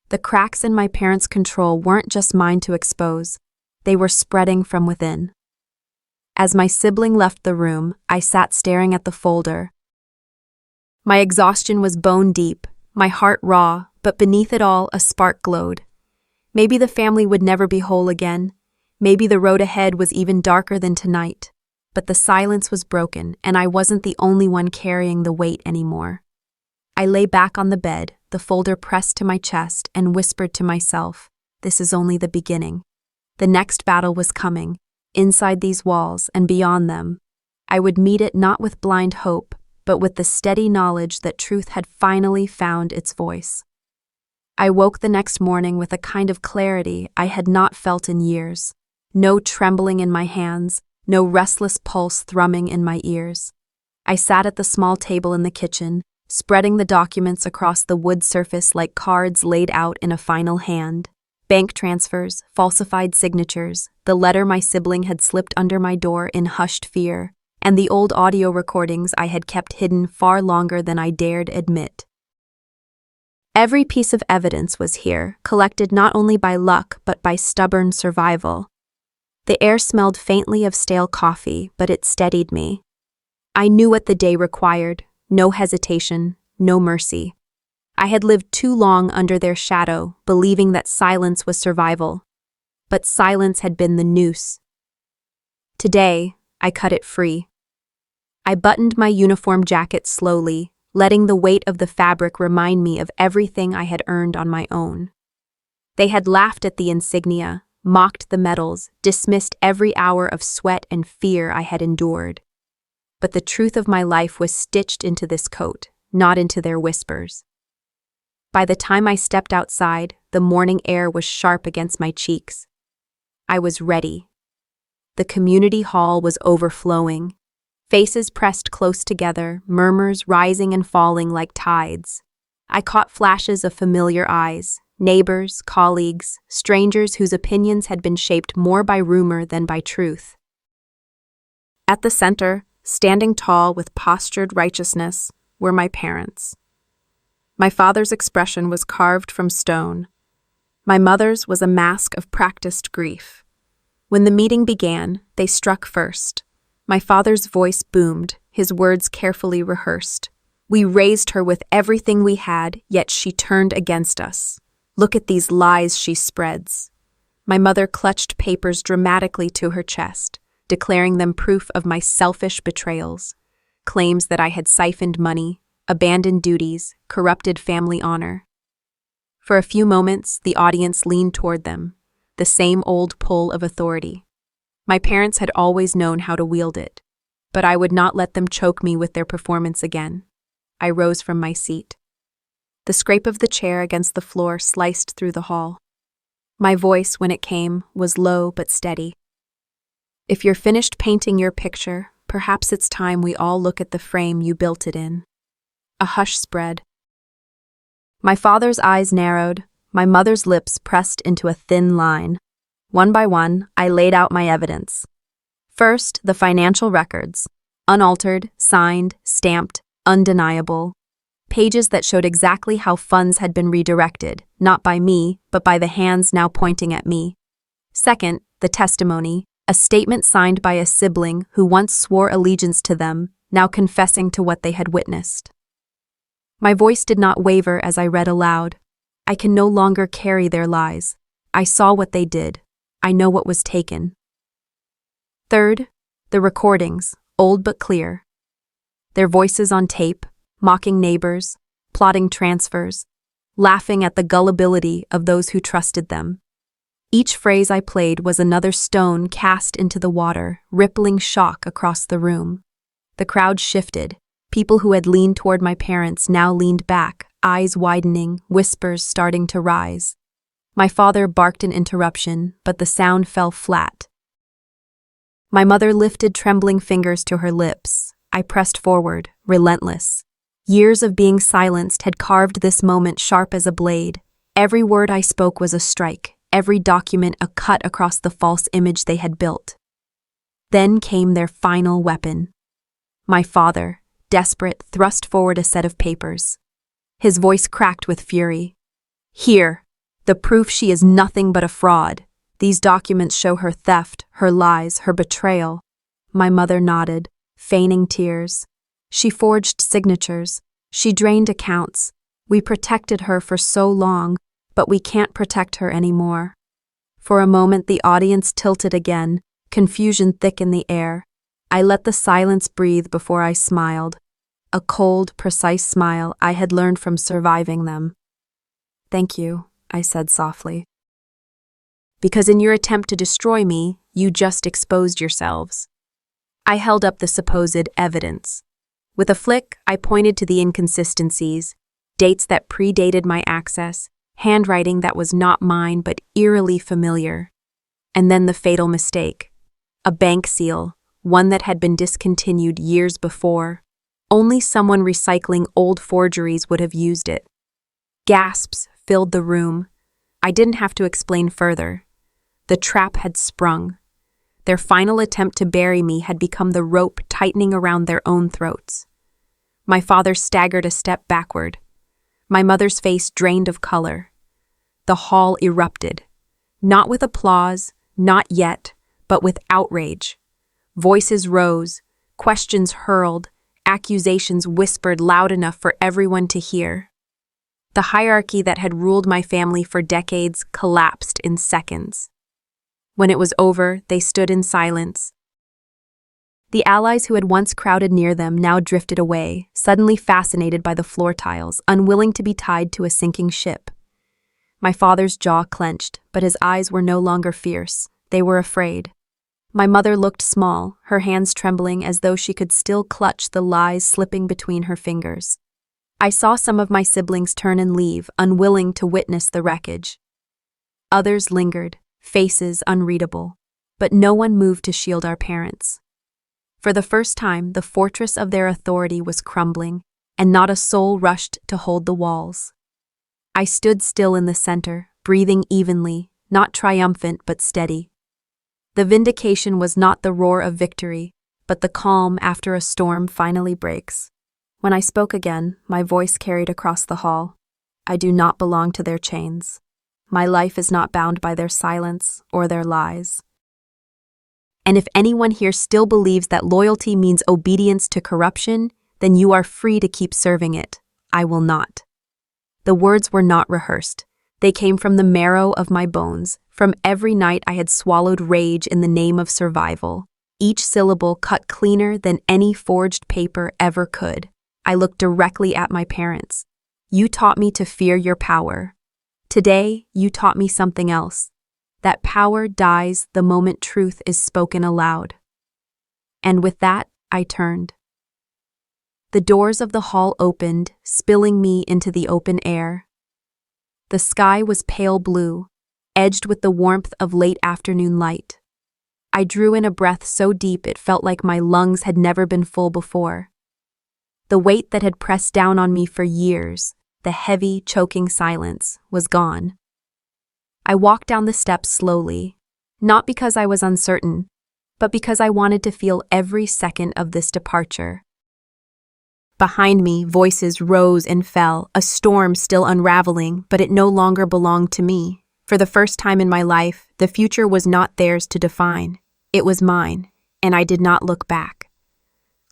The cracks in my parents' control weren't just mine to expose, they were spreading from within. As my sibling left the room, I sat staring at the folder. My exhaustion was bone deep, my heart raw, but beneath it all, a spark glowed. Maybe the family would never be whole again. Maybe the road ahead was even darker than tonight. But the silence was broken, and I wasn't the only one carrying the weight anymore. I lay back on the bed, the folder pressed to my chest, and whispered to myself, this is only the beginning. The next battle was coming, inside these walls and beyond them. I would meet it not with blind hope, but with the steady knowledge that truth had finally found its voice. I woke the next morning with a kind of clarity I had not felt in years. No trembling in my hands, no restless pulse thrumming in my ears. I sat at the small table in the kitchen, spreading the documents across the wood surface like cards laid out in a final hand. Bank transfers, falsified signatures, the letter my sibling had slipped under my door in hushed fear, and the old audio recordings I had kept hidden far longer than I dared admit. Every piece of evidence was here, collected not only by luck but by stubborn survival. The air smelled faintly of stale coffee, but it steadied me. I knew what the day required. No hesitation, no mercy. I had lived too long under their shadow, believing that silence was survival. But silence had been the noose. Today, I cut it free. I buttoned my uniform jacket slowly, letting the weight of the fabric remind me of everything I had earned on my own. They had laughed at the insignia, mocked the medals, dismissed every hour of sweat and fear I had endured. But the truth of my life was stitched into this coat, not into their whispers. By the time I stepped outside, the morning air was sharp against my cheeks. I was ready. The community hall was overflowing. Faces pressed close together, murmurs rising and falling like tides. I caught flashes of familiar eyes, neighbors, colleagues, strangers whose opinions had been shaped more by rumor than by truth. At the center, standing tall with postured righteousness, were my parents. My father's expression was carved from stone. My mother's was a mask of practiced grief. When the meeting began, they struck first. My father's voice boomed, his words carefully rehearsed. We raised her with everything we had, yet she turned against us. Look at these lies she spreads. My mother clutched papers dramatically to her chest, declaring them proof of my selfish betrayals, claims that I had siphoned money, abandoned duties, corrupted family honor. For a few moments, the audience leaned toward them, the same old pull of authority. My parents had always known how to wield it, but I would not let them choke me with their performance again. I rose from my seat. The scrape of the chair against the floor sliced through the hall. My voice, when it came, was low but steady. If you're finished painting your picture, Perhaps it's time we all look at the frame you built it in. A hush spread. My father's eyes narrowed, my mother's lips pressed into a thin line. One by one, I laid out my evidence. First, the financial records. Unaltered, signed, stamped, undeniable. Pages that showed exactly how funds had been redirected, not by me, but by the hands now pointing at me. Second, the testimony, a statement signed by a sibling who once swore allegiance to them, now confessing to what they had witnessed. My voice did not waver as I read aloud. I can no longer carry their lies. I saw what they did. I know what was taken. Third, the recordings, old but clear. Their voices on tape, mocking neighbors, plotting transfers, laughing at the gullibility of those who trusted them. Each phrase I played was another stone cast into the water, rippling shock across the room. The crowd shifted. People who had leaned toward my parents now leaned back, eyes widening, whispers starting to rise. My father barked an interruption, but the sound fell flat. My mother lifted trembling fingers to her lips. I pressed forward, relentless. Years of being silenced had carved this moment sharp as a blade. Every word I spoke was a strike, every document a cut across the false image they had built. Then came their final weapon. My father, desperate, thrust forward a set of papers. His voice cracked with fury. "Here, the proof she is nothing but a fraud. These documents show her theft, her lies, her betrayal." My mother nodded, feigning tears. She forged signatures. She drained accounts. We protected her for so long, but we can't protect her anymore. For a moment, the audience tilted again, confusion thick in the air. I let the silence breathe before I smiled. A cold, precise smile I had learned from surviving them. "Thank you," I said softly. "Because in your attempt to destroy me, you just exposed yourselves." I held up the supposed evidence. With a flick, I pointed to the inconsistencies, dates that predated my access, handwriting that was not mine but eerily familiar. And then the fatal mistake. A bank seal, one that had been discontinued years before. Only someone recycling old forgeries would have used it. Gasps filled the room. I didn't have to explain further. The trap had sprung. Their final attempt to bury me had become the rope tightening around their own throats. My father staggered a step backward. My mother's face drained of color. The hall erupted. Not with applause, not yet, but with outrage. Voices rose, questions hurled, accusations whispered loud enough for everyone to hear. The hierarchy that had ruled my family for decades collapsed in seconds. When it was over, they stood in silence. The allies who had once crowded near them now drifted away, suddenly fascinated by the floor tiles, unwilling to be tied to a sinking ship. My father's jaw clenched, but his eyes were no longer fierce. They were afraid. My mother looked small, her hands trembling as though she could still clutch the lies slipping between her fingers. I saw some of my siblings turn and leave, unwilling to witness the wreckage. Others lingered, faces unreadable, but no one moved to shield our parents. For the first time, the fortress of their authority was crumbling, and not a soul rushed to hold the walls. I stood still in the center, breathing evenly, not triumphant but steady. The vindication was not the roar of victory, but the calm after a storm finally breaks. When I spoke again, my voice carried across the hall. I do not belong to their chains. My life is not bound by their silence or their lies. And if anyone here still believes that loyalty means obedience to corruption, then you are free to keep serving it. I will not. The words were not rehearsed. They came from the marrow of my bones, from every night I had swallowed rage in the name of survival. Each syllable cut cleaner than any forged paper ever could. I looked directly at my parents. You taught me to fear your power. Today, you taught me something else. That power dies the moment truth is spoken aloud. And with that, I turned. The doors of the hall opened, spilling me into the open air. The sky was pale blue, edged with the warmth of late afternoon light. I drew in a breath so deep it felt like my lungs had never been full before. The weight that had pressed down on me for years, the heavy, choking silence, was gone. I walked down the steps slowly, not because I was uncertain, but because I wanted to feel every second of this departure. Behind me, voices rose and fell, a storm still unraveling, but it no longer belonged to me. For the first time in my life, the future was not theirs to define. It was mine, and I did not look back.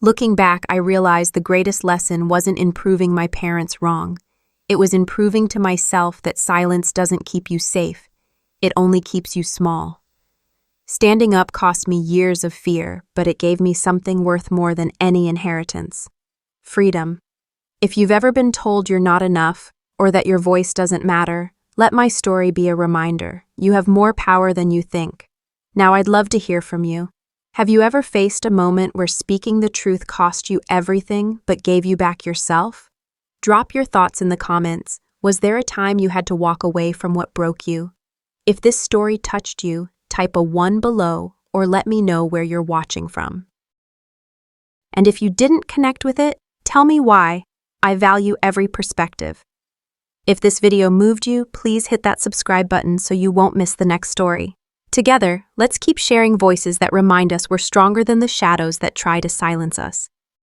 Looking back, I realized the greatest lesson wasn't in proving my parents wrong. It was in proving to myself that silence doesn't keep you safe. It only keeps you small. Standing up cost me years of fear, but it gave me something worth more than any inheritance. Freedom. If you've ever been told you're not enough, or that your voice doesn't matter, let my story be a reminder. You have more power than you think. Now I'd love to hear from you. Have you ever faced a moment where speaking the truth cost you everything but gave you back yourself? Drop your thoughts in the comments. Was there a time you had to walk away from what broke you? If this story touched you, type a 1 below or let me know where you're watching from. And if you didn't connect with it, tell me why. I value every perspective. If this video moved you, please hit that subscribe button so you won't miss the next story. Together, let's keep sharing voices that remind us we're stronger than the shadows that try to silence us.